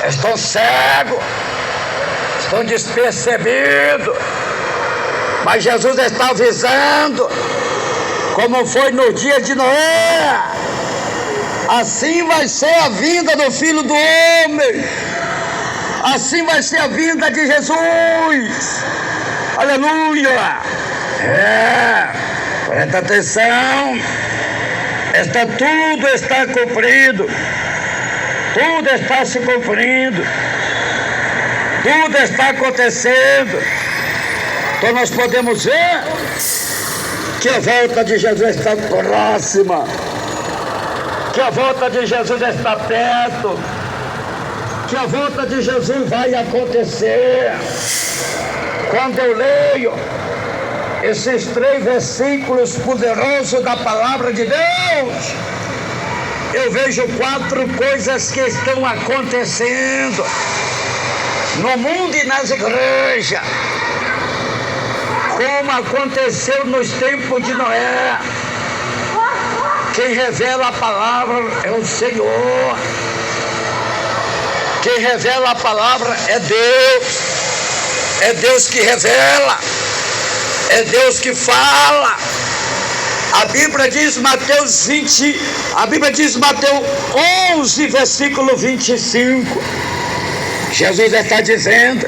Estão cegos, estão despercebidos. Mas Jesus está avisando, como foi no dia de Noé, assim vai ser a vinda do Filho do Homem. Assim vai ser a vinda de Jesus. Aleluia! Presta atenção. Tudo está cumprido. Tudo está se cumprindo. Tudo está acontecendo. Então nós podemos ver que a volta de Jesus está próxima. Que a volta de Jesus está perto. que a volta de Jesus vai acontecer. Quando eu leio esses 3 versículos poderosos da palavra de Deus, eu vejo 4 coisas que estão acontecendo no mundo e nas igrejas, como aconteceu nos tempos de Noé. Quem revela a palavra é o Senhor. Quem revela a palavra é Deus. É Deus que revela. É Deus que fala. A Bíblia diz Mateus 11, versículo 25. Jesus está dizendo,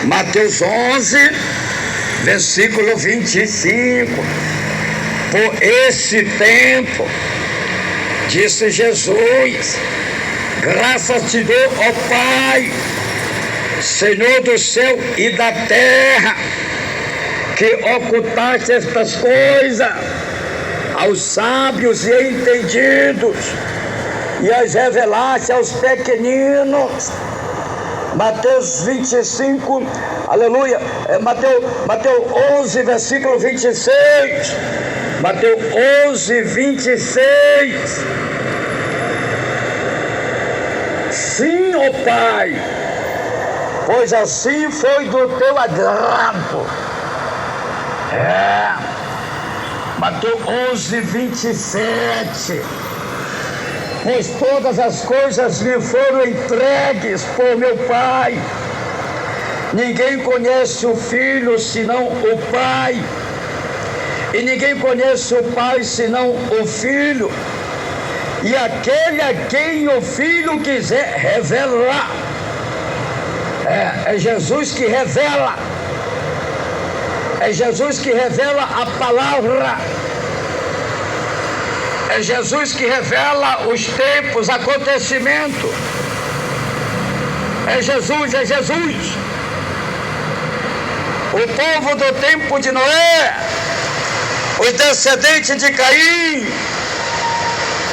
Mateus 11, versículo 25. Por esse tempo, disse Jesus, graças te dou, ó Pai, Senhor do céu e da terra, que ocultaste estas coisas aos sábios e entendidos e as revelaste aos pequeninos. Mateus 25, aleluia, Mateus 11, versículo 26. Mateus 11, 26. Sim, ó Pai, pois assim foi do teu agrado. Mateus 11, 27. Pois todas as coisas me foram entregues por meu Pai. Ninguém conhece o Filho senão o Pai. E ninguém conhece o Pai senão o Filho. E aquele a quem o Filho quiser revelar. É Jesus que revela. É Jesus que revela a palavra. É Jesus que revela os tempos, acontecimentos. É Jesus, é Jesus. O povo do tempo de Noé, os descendentes de Caim,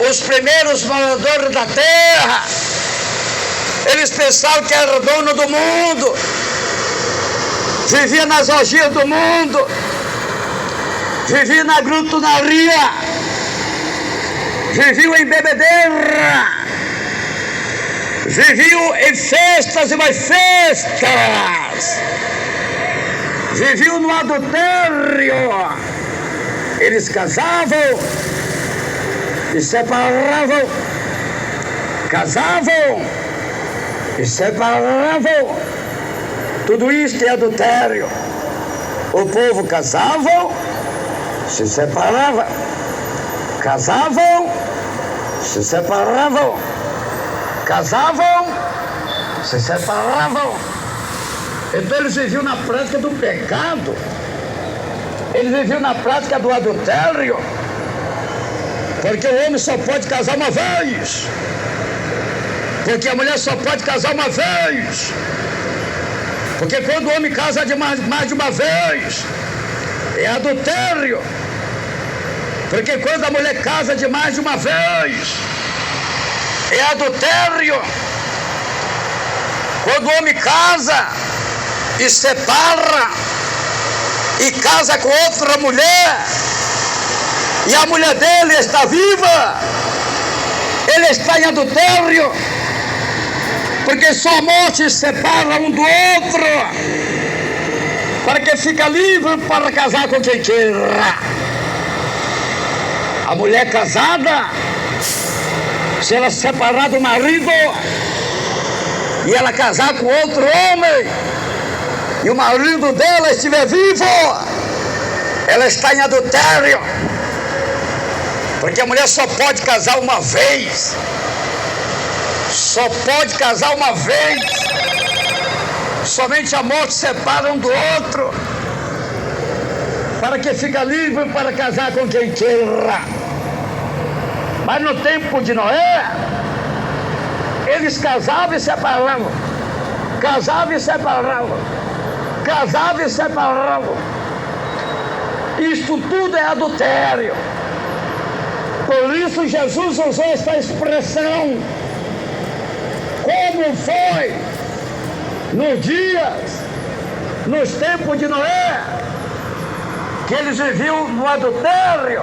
os primeiros moradores da terra, eles pensavam que era dono do mundo, vivia nas orgias do mundo, vivia na glutonaria, viviam em bebedeira, viviam em festas e mais festas, viviam no adultério. Eles casavam e separavam, casavam e separavam. Tudo isto é adultério. O povo casavam, se separavam, casavam, se separavam, casavam, se separavam. Então eles viviam na prática do pecado, eles viviam na prática do adultério, porque o homem só pode casar uma vez, porque a mulher só pode casar uma vez, porque quando o homem casa mais de uma vez, é adultério. Porque quando a mulher casa de mais de uma vez, é adultério. Quando o homem casa e separa e casa com outra mulher, e a mulher dele está viva, ele está em adultério. Porque só a morte separa um do outro, para que fica livre para casar com quem queira. A mulher casada, se ela separar do marido e ela casar com outro homem, e o marido dela estiver vivo, ela está em adultério. Porque a mulher só pode casar uma vez. Só pode casar uma vez. Somente a morte separa um do outro, para que fica livre para casar com quem queira. Mas no tempo de Noé, eles casavam e separavam, casavam e separavam, casavam e separavam. Isto tudo é adultério. Por isso Jesus usou esta expressão: como foi nos tempos de Noé, que eles viviam no adultério,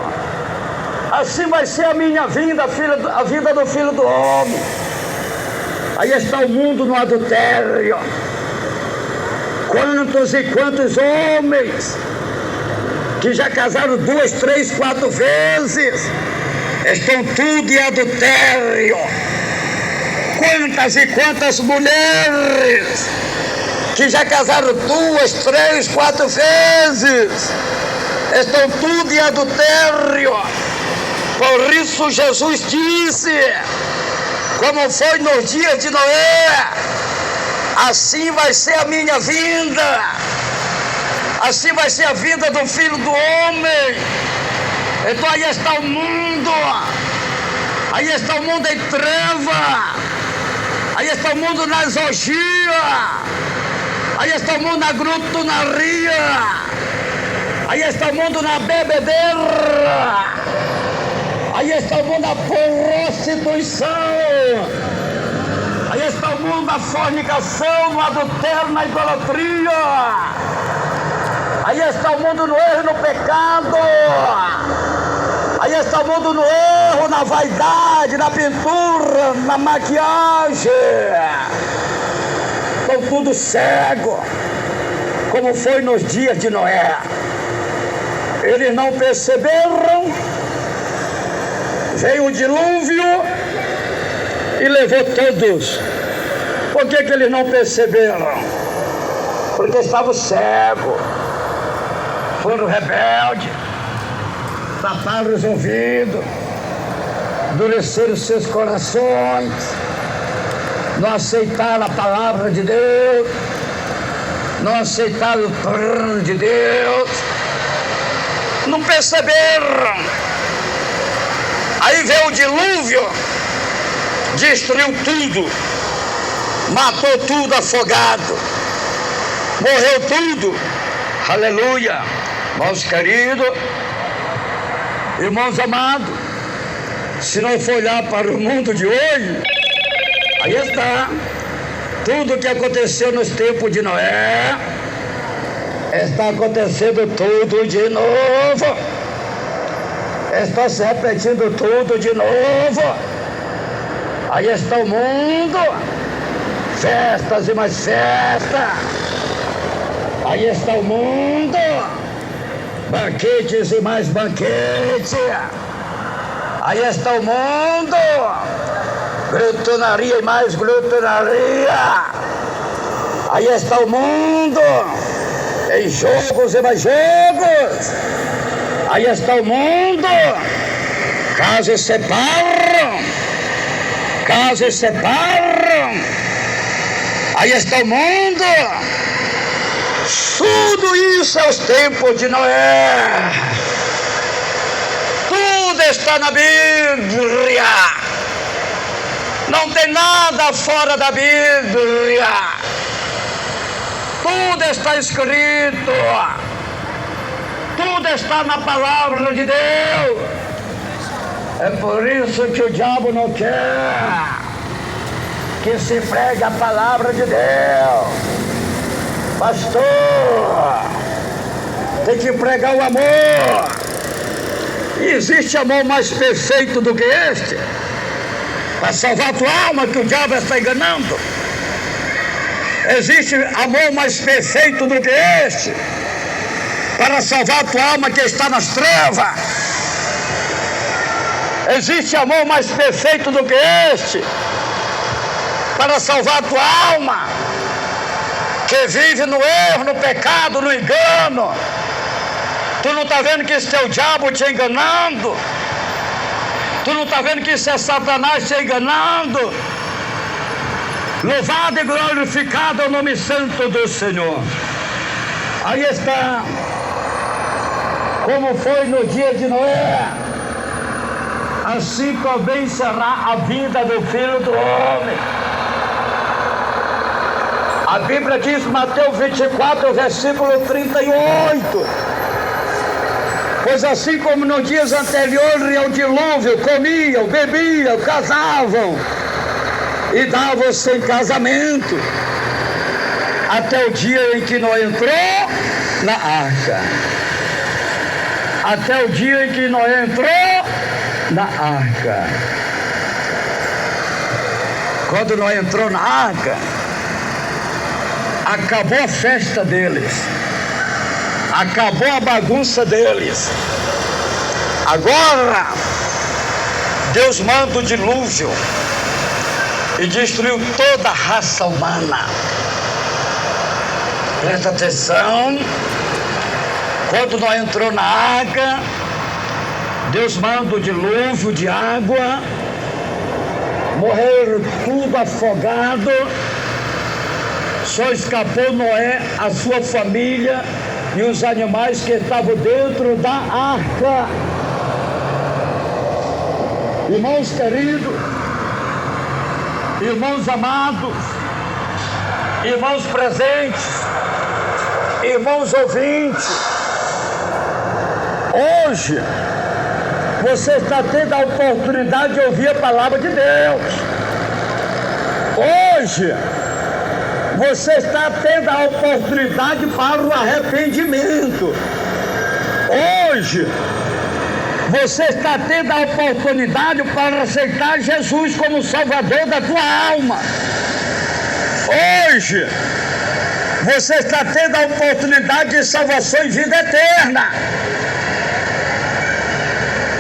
assim vai ser a minha vinda, a vida do Filho do Homem. Aí está o mundo no adultério. Quantos e quantos homens que já casaram 2, 3, 4 vezes, estão tudo em adultério. Quantas e quantas mulheres que já casaram 2, 3, 4 vezes, estão tudo em adultério. Por isso Jesus disse, como foi nos dias de Noé, assim vai ser a minha vinda, assim vai ser a vida do Filho do Homem. Então aí está o mundo, aí está o mundo em treva, aí está o mundo nas orgias, aí está o mundo na glutonaria, aí está o mundo na bebedeira, aí está o mundo na prostituição, aí está o mundo na fornicação, no adultério, na idolatria, aí está o mundo no erro e no pecado, aí está o mundo no erro, na vaidade, na pintura, na maquiagem. Estão tudo cego, como foi nos dias de Noé. Eles não perceberam, veio o dilúvio e levou todos. Por que eles não perceberam? Porque estavam cegos, foram rebeldes, taparam os ouvidos, endureceram seus corações, não aceitaram a palavra de Deus, não aceitaram o plano de Deus, não perceberam. Aí veio o dilúvio, destruiu tudo, matou tudo afogado, morreu tudo. Aleluia. Irmãos queridos, irmãos amados, se não for olhar para o mundo de hoje, aí está tudo que aconteceu nos tempos de Noé, está acontecendo tudo de novo, está se repetindo tudo de novo. Aí está o mundo, festas e mais festas. Aí está o mundo, banquetes e mais banquetes. Aí está o mundo, glutonaria e mais glutonaria. Aí está o mundo, em jogos e mais jogos. Aí está o mundo, casas separam, casas separam. Aí está o mundo. Tudo isso é os tempos de Noé. Tudo está na Bíblia. Não tem nada fora da Bíblia. Tudo está escrito. Tudo está na palavra de Deus. É por isso que o diabo não quer que se pregue a palavra de Deus. Pastor, tem que pregar o amor. E existe amor mais perfeito do que este? Para salvar a tua alma, que o diabo está enganando. Existe amor mais perfeito do que este? Para salvar a tua alma que está nas trevas. Existe amor mais perfeito do que este? Para salvar a tua alma que vive no erro, no pecado, no engano. Tu não está vendo que isso é o diabo te enganando? Tu não está vendo que isso é Satanás te enganando? Louvado e glorificado é o nome santo do Senhor. Aí está, como foi no dia de Noé, assim também será a vida do Filho do Homem. A Bíblia diz, Mateus 24, versículo 38. Pois assim como nos dias anteriores ao dilúvio, comiam, bebiam, casavam, e dava-se em casamento, até o dia em que Noé entrou na arca. Até o dia em que Noé entrou na arca. Quando Noé entrou na arca, acabou a festa deles, acabou a bagunça deles. Agora Deus manda o dilúvio e destruiu toda a raça humana. Presta atenção. Quando Noé entrou na arca, Deus manda o dilúvio de água, morreram tudo afogado, só escapou Noé, a sua família e os animais que estavam dentro da arca. Irmãos queridos, irmãos amados, irmãos presentes, irmãos ouvintes, hoje você está tendo a oportunidade de ouvir a palavra de Deus. Hoje você está tendo a oportunidade para o arrependimento. Hoje você está tendo a oportunidade para aceitar Jesus como Salvador da tua alma. Hoje você está tendo a oportunidade de salvação e vida eterna.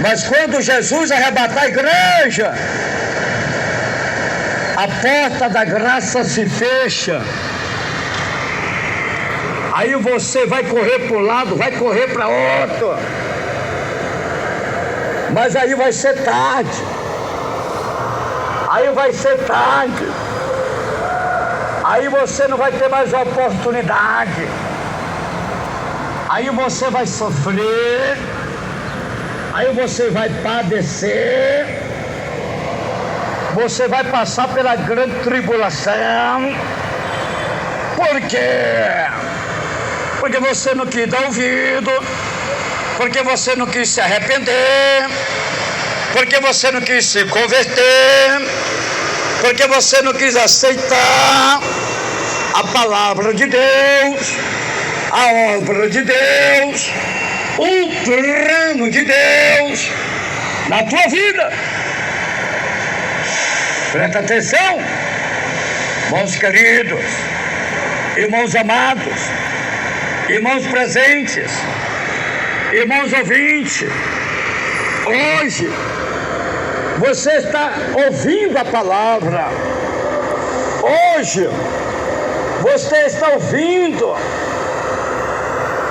Mas quando Jesus arrebatar a igreja, a porta da graça se fecha. Aí você vai correr para um lado, vai correr para outro. Mas aí vai ser tarde. Aí vai ser tarde. Aí você não vai ter mais oportunidade. Aí você vai sofrer. Aí você vai padecer. Você vai passar pela grande tribulação. Por quê? Porque você não quis dar ouvido. Porque você não quis se arrepender. Porque você não quis se converter. Porque você não quis aceitar a palavra de Deus, a obra de Deus, o plano de Deus na tua vida. Presta atenção, irmãos queridos, irmãos amados, irmãos presentes, irmãos ouvintes. Hoje você está ouvindo a palavra. Hoje você está ouvindo,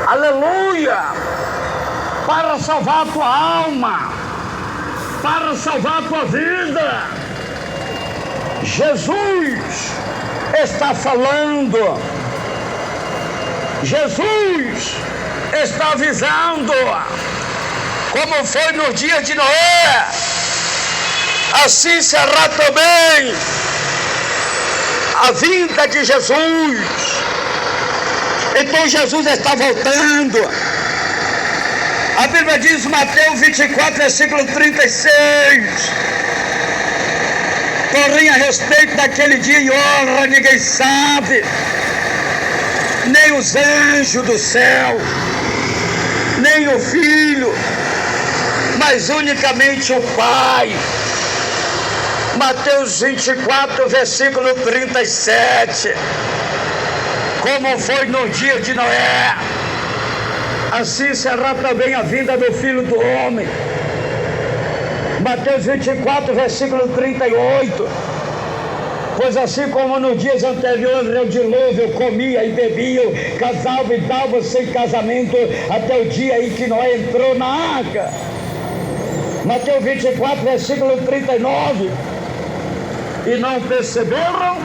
aleluia, para salvar a tua alma, para salvar a tua vida. Jesus está falando, Jesus está avisando, como foi no dia de Noé, assim será também a vinda de Jesus. Então Jesus está voltando. A Bíblia diz, Mateus 24, versículo 36. Porém, a respeito daquele dia e hora, ninguém sabe, nem os anjos do céu, nem o Filho, mas unicamente o Pai. Mateus 24, versículo 37. Como foi no dia de Noé, assim será também a vinda do Filho do Homem. Mateus 24, versículo 38. Pois assim como nos dias anteriores ao dilúvio, comia e bebia, casava e dava-se em casamento, até o dia em que Noé entrou na arca. Mateus 24, versículo 39. E não perceberam,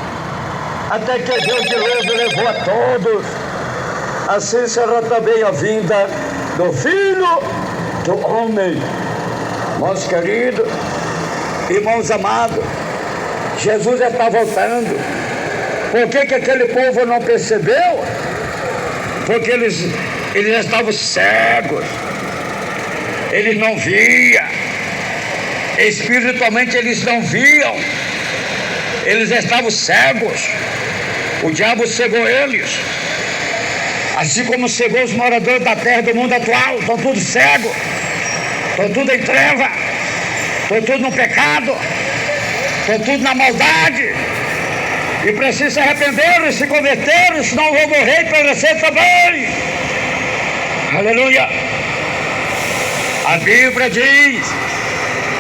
até que Deus dilúvio levou a todos. Assim será também a vinda do Filho do Homem. Irmãos queridos, irmãos amados, Jesus está voltando. Por que aquele povo não percebeu? Porque eles estavam cegos, eles não viam, espiritualmente eles não viam. Eles estavam cegos. O diabo cegou eles. Assim como cegou os moradores da terra do mundo atual. Estão tudo cegos. Estão tudo em treva. Estão tudo no pecado. Estão tudo na maldade. E precisam se arrepender e se converter, senão vão morrer e perecer também. Aleluia. A Bíblia diz,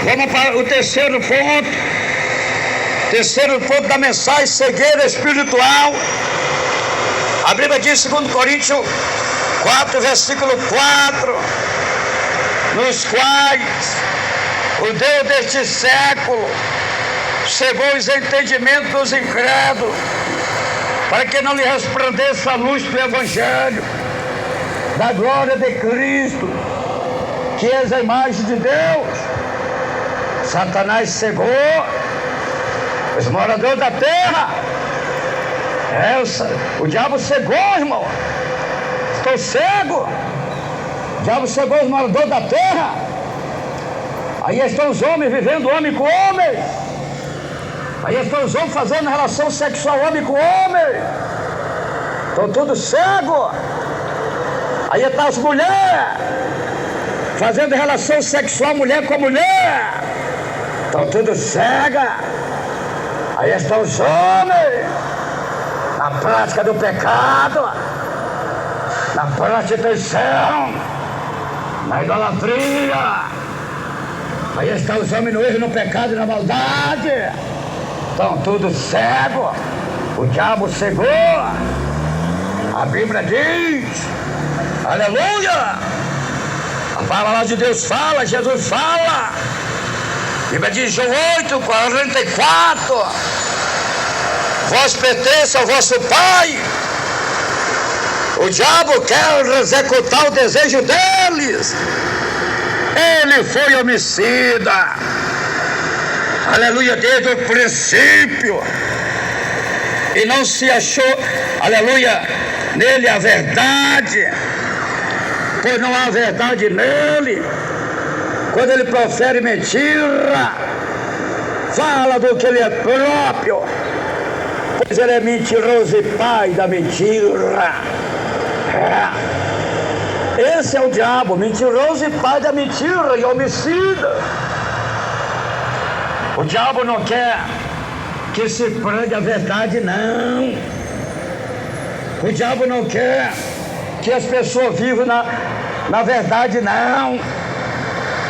vamos para o terceiro ponto da mensagem, cegueira espiritual. A Bíblia diz, 2 Coríntios 4, versículo 4, nos quais o Deus deste século cegou os entendimentos dos incrédulos, para que não lhe resplandeça a luz do Evangelho, da glória de Cristo, que és a imagem de Deus. Satanás cegou os moradores da terra. O diabo cegou, irmão. Estou cego. O diabo cegou os moradores da terra. Aí estão os homens vivendo homem com homem. Aí estão os homens fazendo relação sexual homem com homem. Estão todos cegos. Aí estão as mulheres fazendo relação sexual mulher com mulher. Estão todos cegas. Aí estão os homens na prática do pecado, na prostituição, na idolatria. Aí estão os homens no erro, no pecado e na maldade. Estão todos cegos. O diabo cegou. A Bíblia diz, aleluia, a palavra de Deus fala, Jesus fala. A Bíblia diz, João 8, 44, vós pertencem ao vosso pai. O diabo quer executar o desejo deles. Ele foi homicida, aleluia, desde o princípio, e não se achou, aleluia, nele a verdade, pois não há verdade nele. Quando ele profere mentira, fala do que ele é próprio, pois ele é mentiroso e pai da mentira. Esse é o diabo, mentiroso e pai da mentira e homicida. O diabo não quer que se pregue a verdade, não. O diabo não quer que as pessoas vivam na verdade, não.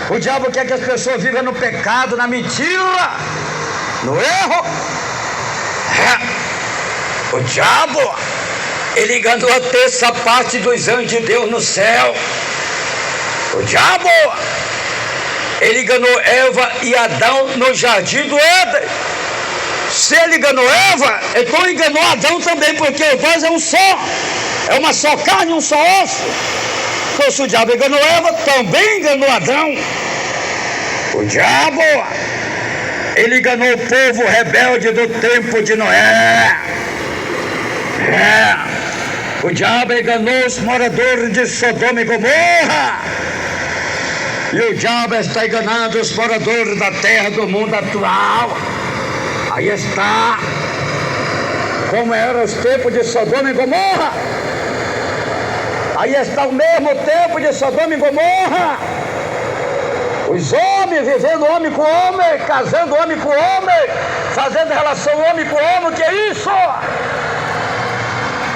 O diabo quer que as pessoas vivam no pecado, na mentira, no erro. O diabo, ele enganou a terça parte dos anjos de Deus no céu. O diabo, ele enganou Eva e Adão no jardim do Éden. Se ele enganou Eva, então enganou Adão também, porque os dois é um só. É uma só carne, um só osso. Então se o diabo enganou Eva, também enganou Adão. O diabo, ele enganou o povo rebelde do tempo de Noé. O diabo enganou os moradores de Sodoma e Gomorra. E o diabo está enganando os moradores da terra do mundo atual. Aí está, como eram os tempos de Sodoma e Gomorra. Aí está o mesmo tempo de Sodoma e Gomorra. Os homens vivendo homem com homem, casando homem com homem, fazendo relação homem com homem. O que é isso?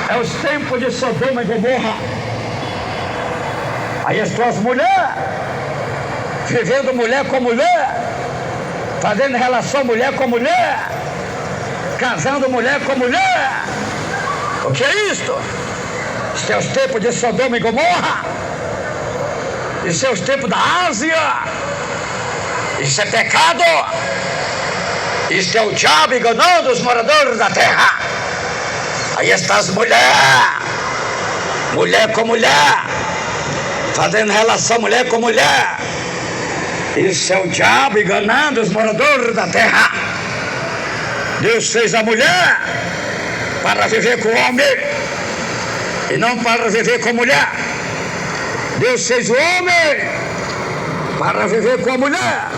É os tempos de Sodoma e Gomorra. Aí estão as mulheres vivendo mulher com mulher, fazendo relação mulher com mulher, casando mulher com mulher. O que é isto? Isso é os tempos de Sodoma e Gomorra. Isso é os tempos da Ásia. Isso é pecado. Isso é o diabo enganando os moradores da terra. Aí estão as mulheres, mulher com mulher, fazendo relação mulher com mulher. Isso é o diabo enganando os moradores da terra. Deus fez a mulher para viver com o homem e não para viver com a mulher. Deus fez o homem para viver com a mulher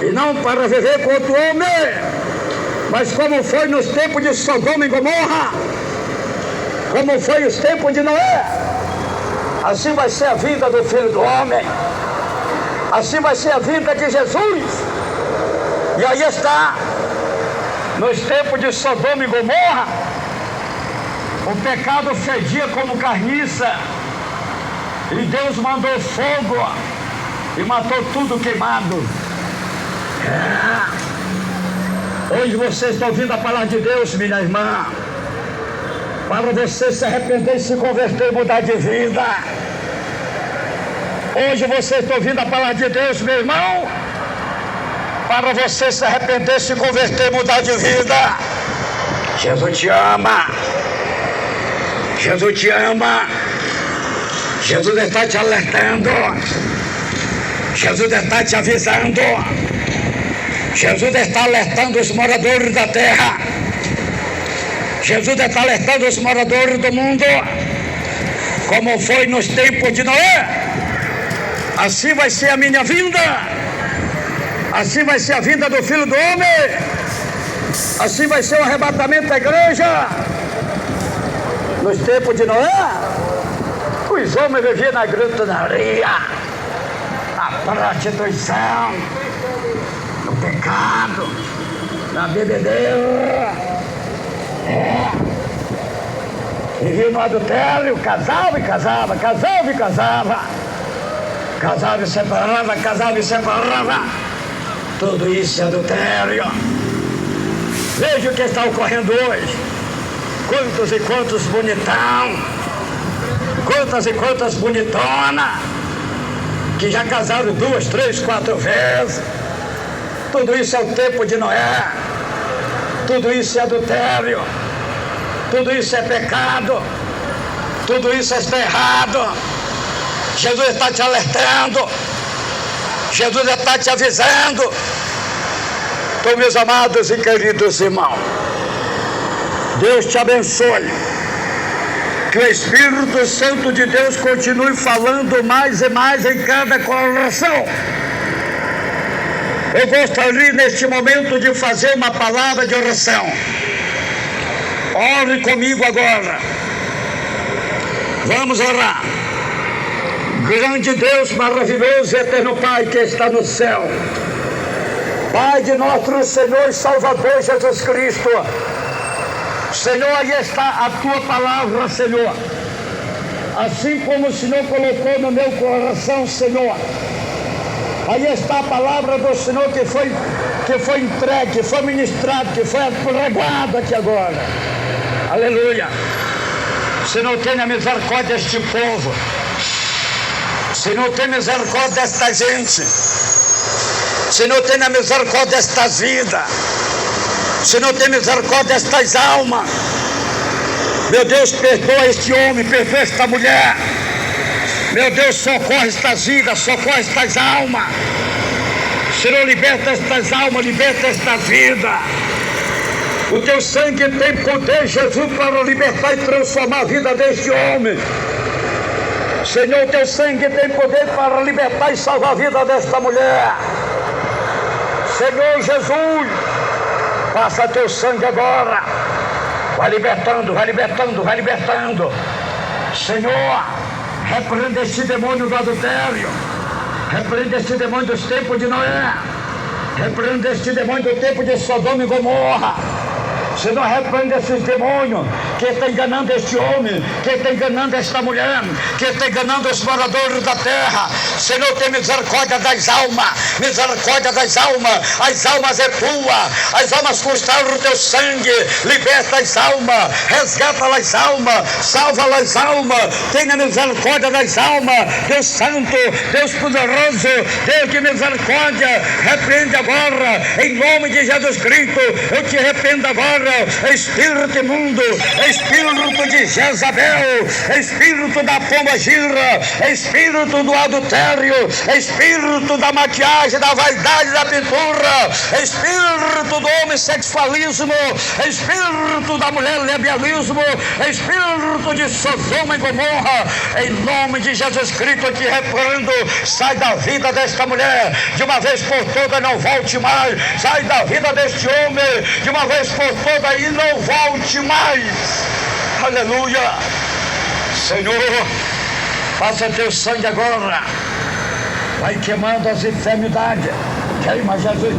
e não para viver com outro homem. Mas como foi nos tempos de Sodoma e Gomorra, como foi os tempos de Noé, assim vai ser a vinda do Filho do Homem, assim vai ser a vinda de Jesus. E aí está, nos tempos de Sodoma e Gomorra, o pecado fedia como carniça, e Deus mandou fogo e matou tudo queimado. Hoje você está ouvindo a palavra de Deus, minha irmã, para você se arrepender, se converter e mudar de vida. Hoje você está ouvindo a palavra de Deus, meu irmão, para você se arrepender, se converter e mudar de vida. Jesus te ama. Jesus te ama. Jesus está te alertando. Jesus está te avisando. Jesus está alertando os moradores da terra. Jesus está alertando os moradores do mundo. Como foi nos tempos de Noé, assim vai ser a minha vinda. Assim vai ser a vinda do Filho do Homem. Assim vai ser o arrebatamento da igreja. Nos tempos de Noé, os homens viviam na gritaria, na prostituição, no pecado, na bebedeira, viviam no adultério, casava e casava, casava e casava, casava e separava, casava e separava. Tudo isso é adultério. Veja o que está ocorrendo hoje. Quantos e quantos bonitão, quantas e quantas bonitonas, que já casaram 2, 3, 4 vezes. Tudo isso é o tempo de Noé. Tudo isso é adultério. Tudo isso é pecado. Tudo isso está errado. Jesus está te alertando. Jesus está te avisando. Então, meus amados e queridos irmãos, Deus te abençoe. Que o Espírito Santo de Deus continue falando mais e mais em cada coração. Eu gostaria neste momento de fazer uma palavra de oração. Ore comigo agora. Vamos orar. Grande Deus, maravilhoso e eterno Pai que está no céu, Pai de nosso Senhor e Salvador Jesus Cristo, Senhor, aí está a Tua palavra, Senhor. Assim como o Senhor colocou no meu coração, Senhor, aí está a palavra do Senhor que foi entregue, que foi ministrado, que foi pregado aqui agora. Aleluia. Senhor, tenha misericórdia deste povo. Senhor, tenha misericórdia desta gente. Senhor, tenha misericórdia destas vidas. Senhor, tenha misericórdia destas almas. Meu Deus, perdoa este homem, perdoa esta mulher. Meu Deus, socorre estas vidas, socorre estas almas. Senhor, liberta estas almas, liberta esta vida. O teu sangue tem poder, Jesus, para libertar e transformar a vida deste homem. Senhor, o teu sangue tem poder para libertar e salvar a vida desta mulher. Senhor Jesus, passa teu sangue agora. Vai libertando, vai libertando, vai libertando. Senhor, repreende este demônio do adultério. Repreende este demônio dos tempos de Noé. Repreende este demônio do tempo de Sodoma e Gomorra. Senhor, repreende esses demônios que está enganando este homem, que está enganando esta mulher, que está enganando os moradores da terra. Senhor, tem misericórdia das almas, misericórdia das almas. As almas é tua, as almas custaram o teu sangue. Liberta as almas, resgata as almas, salva as almas. Tenha misericórdia das almas. Deus Santo, Deus Poderoso, Deus de misericórdia, repreende agora, em nome de Jesus Cristo. Eu te repreendo agora. espírito imundo, espírito de Jezabel, espírito da pombagira, espírito do adultério, espírito da maquiagem, da vaidade, da pintura, espírito do homossexualismo, espírito da mulher lesbianismo, espírito de Sodoma e Gomorra, em nome de Jesus Cristo, te repreendo, sai da vida desta mulher, de uma vez por todas, não volte mais, sai da vida deste homem, de uma vez por todas, e não volte mais. Aleluia. Senhor, faça teu sangue agora, vai queimando as enfermidades, queima, Jesus,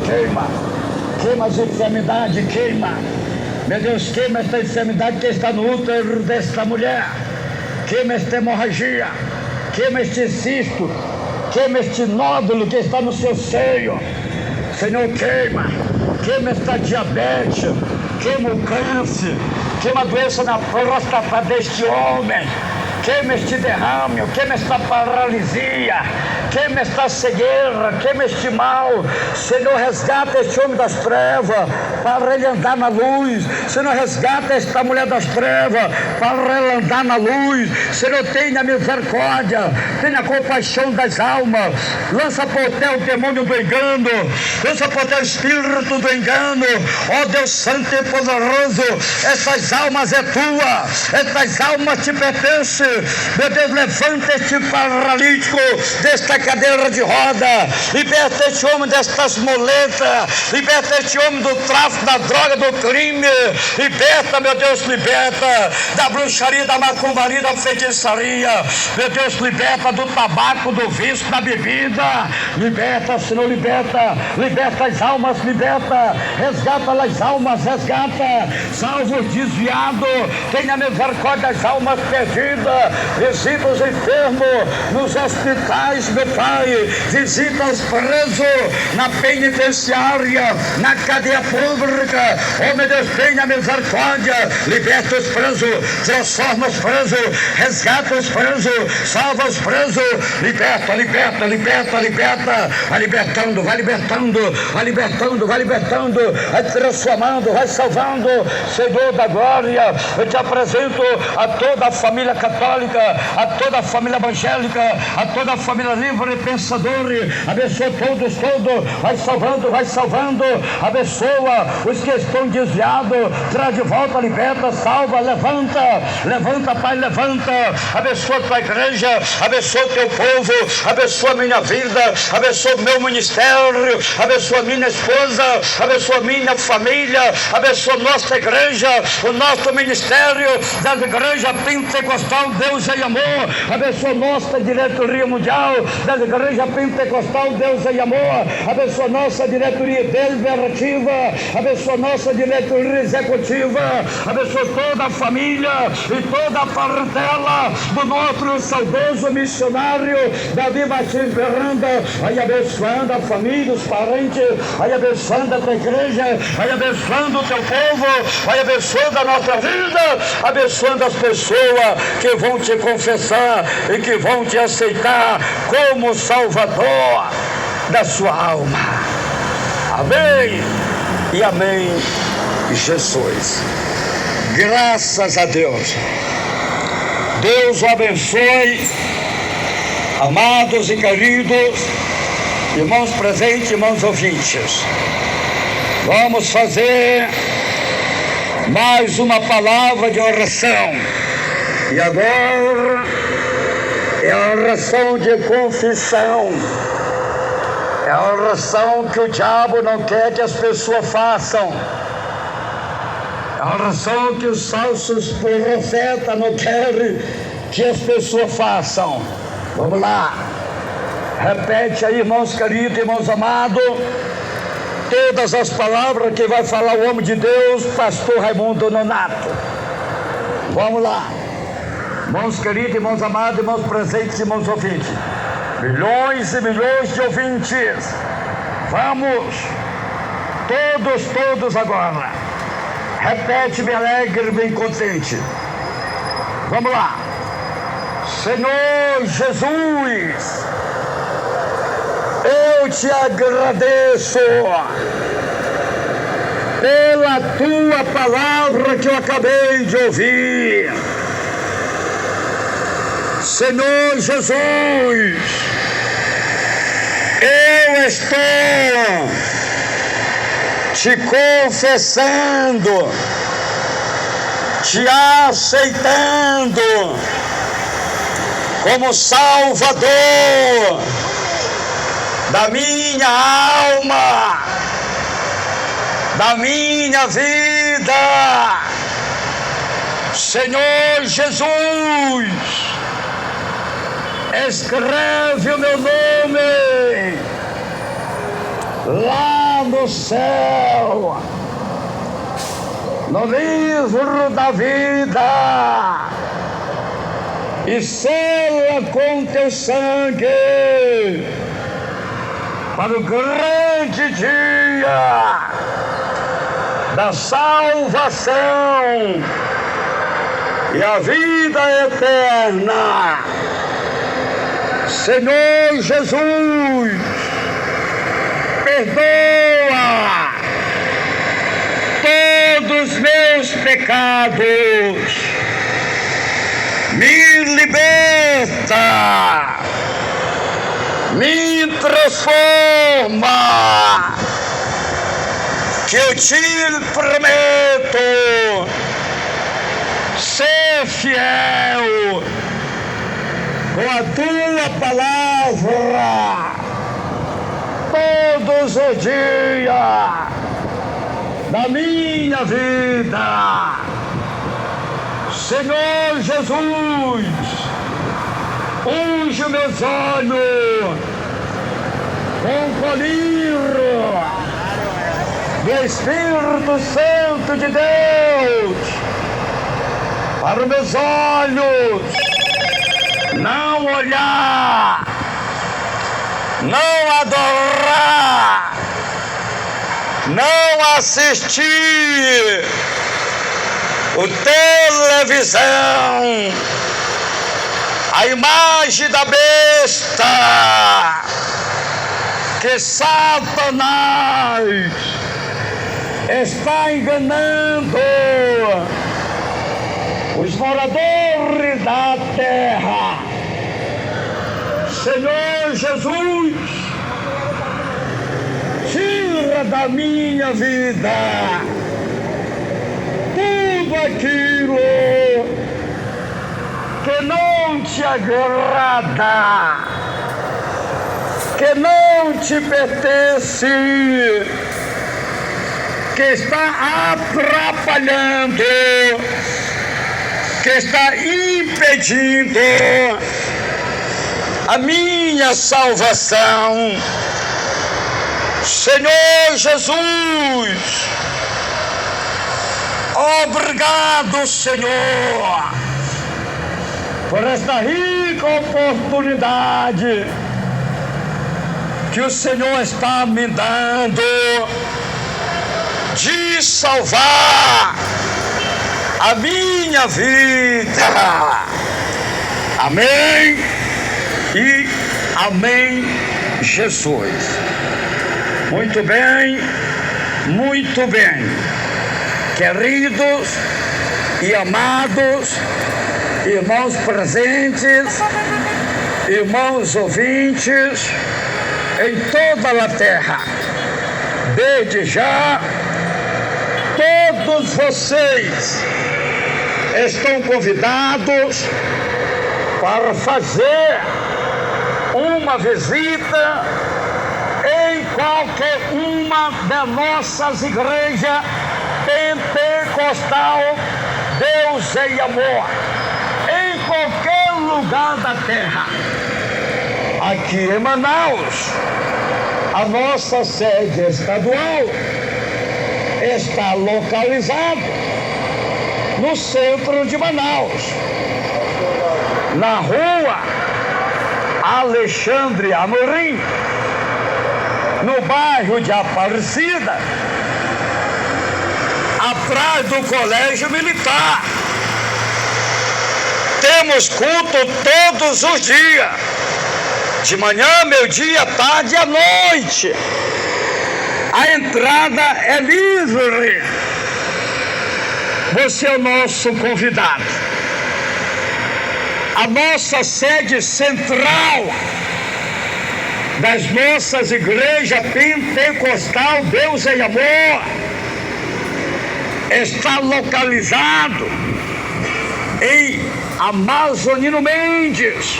queima as enfermidades, queima, meu Deus, queima esta enfermidade que está no útero desta mulher, queima esta hemorragia, queima este cisto, queima este nódulo que está no seu seio, Senhor, queima esta diabetes, queima o câncer, queima a doença na próstata deste homem, queima este derrame, queima esta paralisia, queima esta cegueira, queima este mal. Senhor, resgata este homem das trevas para ele andar na luz. Senhor, resgata esta mulher das trevas para ela andar na luz. Senhor, tenha misericórdia, tenha compaixão das almas. Lança por terra o demônio do engano, lança por terra o espírito do engano. Ó Deus santo e poderoso, essas almas é tua, essas almas te pertencem. Meu Deus, levanta este paralítico desta cadeira de roda, liberta este homem destas moletas, liberta este homem do tráfico, da droga, do crime, liberta, meu Deus, liberta da bruxaria, da macumbaria, da feitiçaria, meu Deus, liberta do tabaco, do vício, da bebida, liberta, Senhor, liberta as almas, liberta, resgata as almas, resgata, salva os desviados, tenha misericórdia das almas perdidas, visita os enfermos nos hospitais, meu Pai, visita os presos na penitenciária, na cadeia pública. Oh, meu Deus, tenha misericórdia, liberta os presos, transforma os presos, resgata os presos, salva os presos, liberta, vai libertando, vai transformando, vai salvando. Senhor da glória, eu te apresento a toda a família católica, a toda a família evangélica, a toda a família livre e pensadora. Abençoa todos, vai salvando, abençoa os que estão desviados, traz de volta, liberta, salva, levanta, Pai, levanta, abençoa a tua igreja, abençoa o teu povo, abençoa a minha vida, abençoa o meu ministério, abençoa a minha esposa, abençoa a minha família, abençoa a nossa igreja, o nosso ministério da igreja pentecostal Deus em Amor, abençoa nossa diretoria mundial da igreja pentecostal Deus em Amor, abençoa nossa diretoria deliberativa, abençoa nossa diretoria executiva, abençoa toda a família e toda a parentela do nosso saudoso missionário Davi Martins Berranda, aí abençoando a família, os parentes, aí abençoando a tua igreja, aí abençoando o teu povo, aí abençoando a nossa vida, abençoando as pessoas que vão te confessar e que vão te aceitar como Salvador da sua alma. Amém e amém, Jesus. Graças a Deus. Deus o abençoe, amados e queridos irmãos presentes, irmãos ouvintes. Vamos fazer mais uma palavra de oração. E agora é a oração de confissão. É a oração que o diabo não quer que as pessoas façam. É a oração que os falsos profetas não querem que as pessoas façam. Vamos lá. Repete aí, irmãos queridos, irmãos amados, todas as palavras que vai falar o homem de Deus, pastor Raimundo Nonato. Vamos lá. Irmãos queridos, irmãos amados, irmãos presentes, irmãos ouvintes, milhões e milhões de ouvintes, vamos, todos agora, repete bem alegre, bem contente, vamos lá. Senhor Jesus, eu te agradeço pela tua palavra que eu acabei de ouvir. Senhor Jesus, eu estou te confessando, te aceitando como Salvador da minha alma, da minha vida. Senhor Jesus, escreve o meu nome lá no céu, no livro da vida, e sela com teu sangue para o grande dia da salvação e a vida eterna. Senhor Jesus, perdoa todos os meus pecados, me liberta, me transforma, que eu te prometo ser fiel com a tua palavra todos os dias da minha vida. Senhor Jesus, unge meus olhos com o colírio do Espírito Santo de Deus, para os meus olhos não olhar, não adorar, não assistir o televisão, a imagem da besta que Satanás está enganando os moradores da terra. Senhor Jesus, tira da minha vida tudo aquilo que não te agrada, que não te pertence, que está atrapalhando, que está impedindo a minha salvação. Senhor Jesus, obrigado, Senhor, por esta rica oportunidade que o Senhor está me dando de salvar a minha vida. Amém e amém, Jesus. Muito bem, queridos e amados irmãos presentes, irmãos ouvintes em toda a terra, desde já todos vocês estão convidados para fazer uma visita em qualquer uma das nossas igrejas pentecostal Deus e Amor, em qualquer lugar da terra. Aqui em Manaus, a nossa sede estadual está localizada no centro de Manaus, na rua Alexandre Amorim, no bairro de Aparecida, atrás do Colégio Militar. Temos culto todos os dias, de manhã, meio-dia, tarde e à noite. A entrada é livre. Você é o nosso convidado. A nossa sede central das nossas igrejas pentecostal Deus em Amor está localizado em Amazonino Mendes,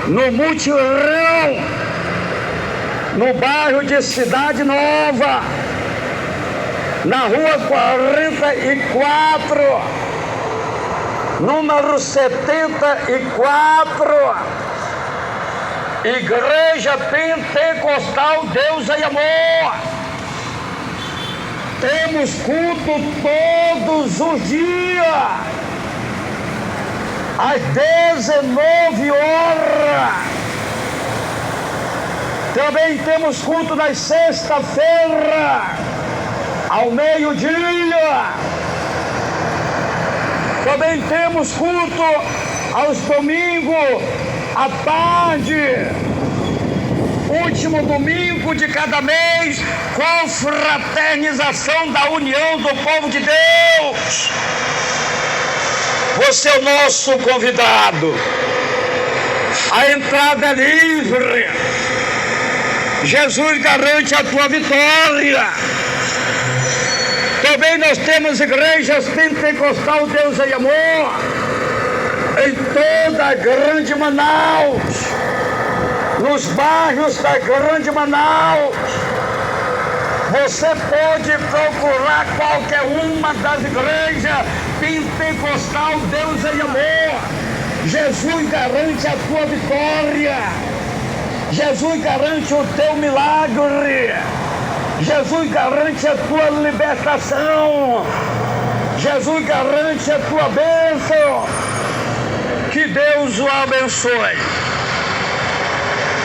no Mutirão, no bairro de Cidade Nova, na rua 44, número 74, Igreja Pentecostal Deus em Amor. Temos culto todos os dias, às 19 horas. Também temos culto nas sexta-feira, ao meio-dia. Também temos culto aos domingos, à tarde. Último domingo de cada mês, confraternização da união do povo de Deus. Você é o nosso convidado. A entrada é livre. Jesus garante a tua vitória. Também nós temos igrejas pentecostal Deus em Amor em toda a grande Manaus, nos bairros da grande Manaus. Você pode procurar qualquer uma das igrejas pentecostal Deus em Amor. Jesus garante a tua vitória. Jesus garante o teu milagre. Jesus garante a tua libertação. Jesus garante a tua bênção. Que Deus o abençoe.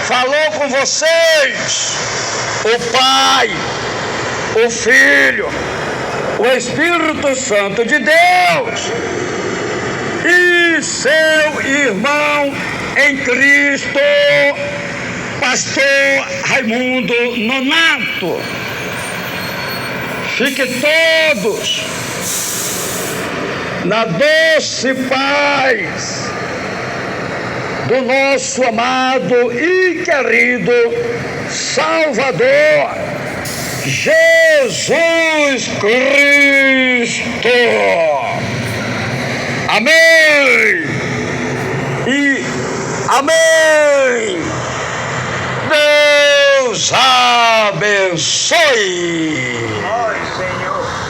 Falou com vocês o Pai, o Filho, o Espírito Santo de Deus e seu irmão em Cristo, Pastor Raimundo Nonato. Fiquem todos na doce paz do nosso amado e querido Salvador Jesus Cristo. Amém e amém. Deus abençoe. Oi, Senhor.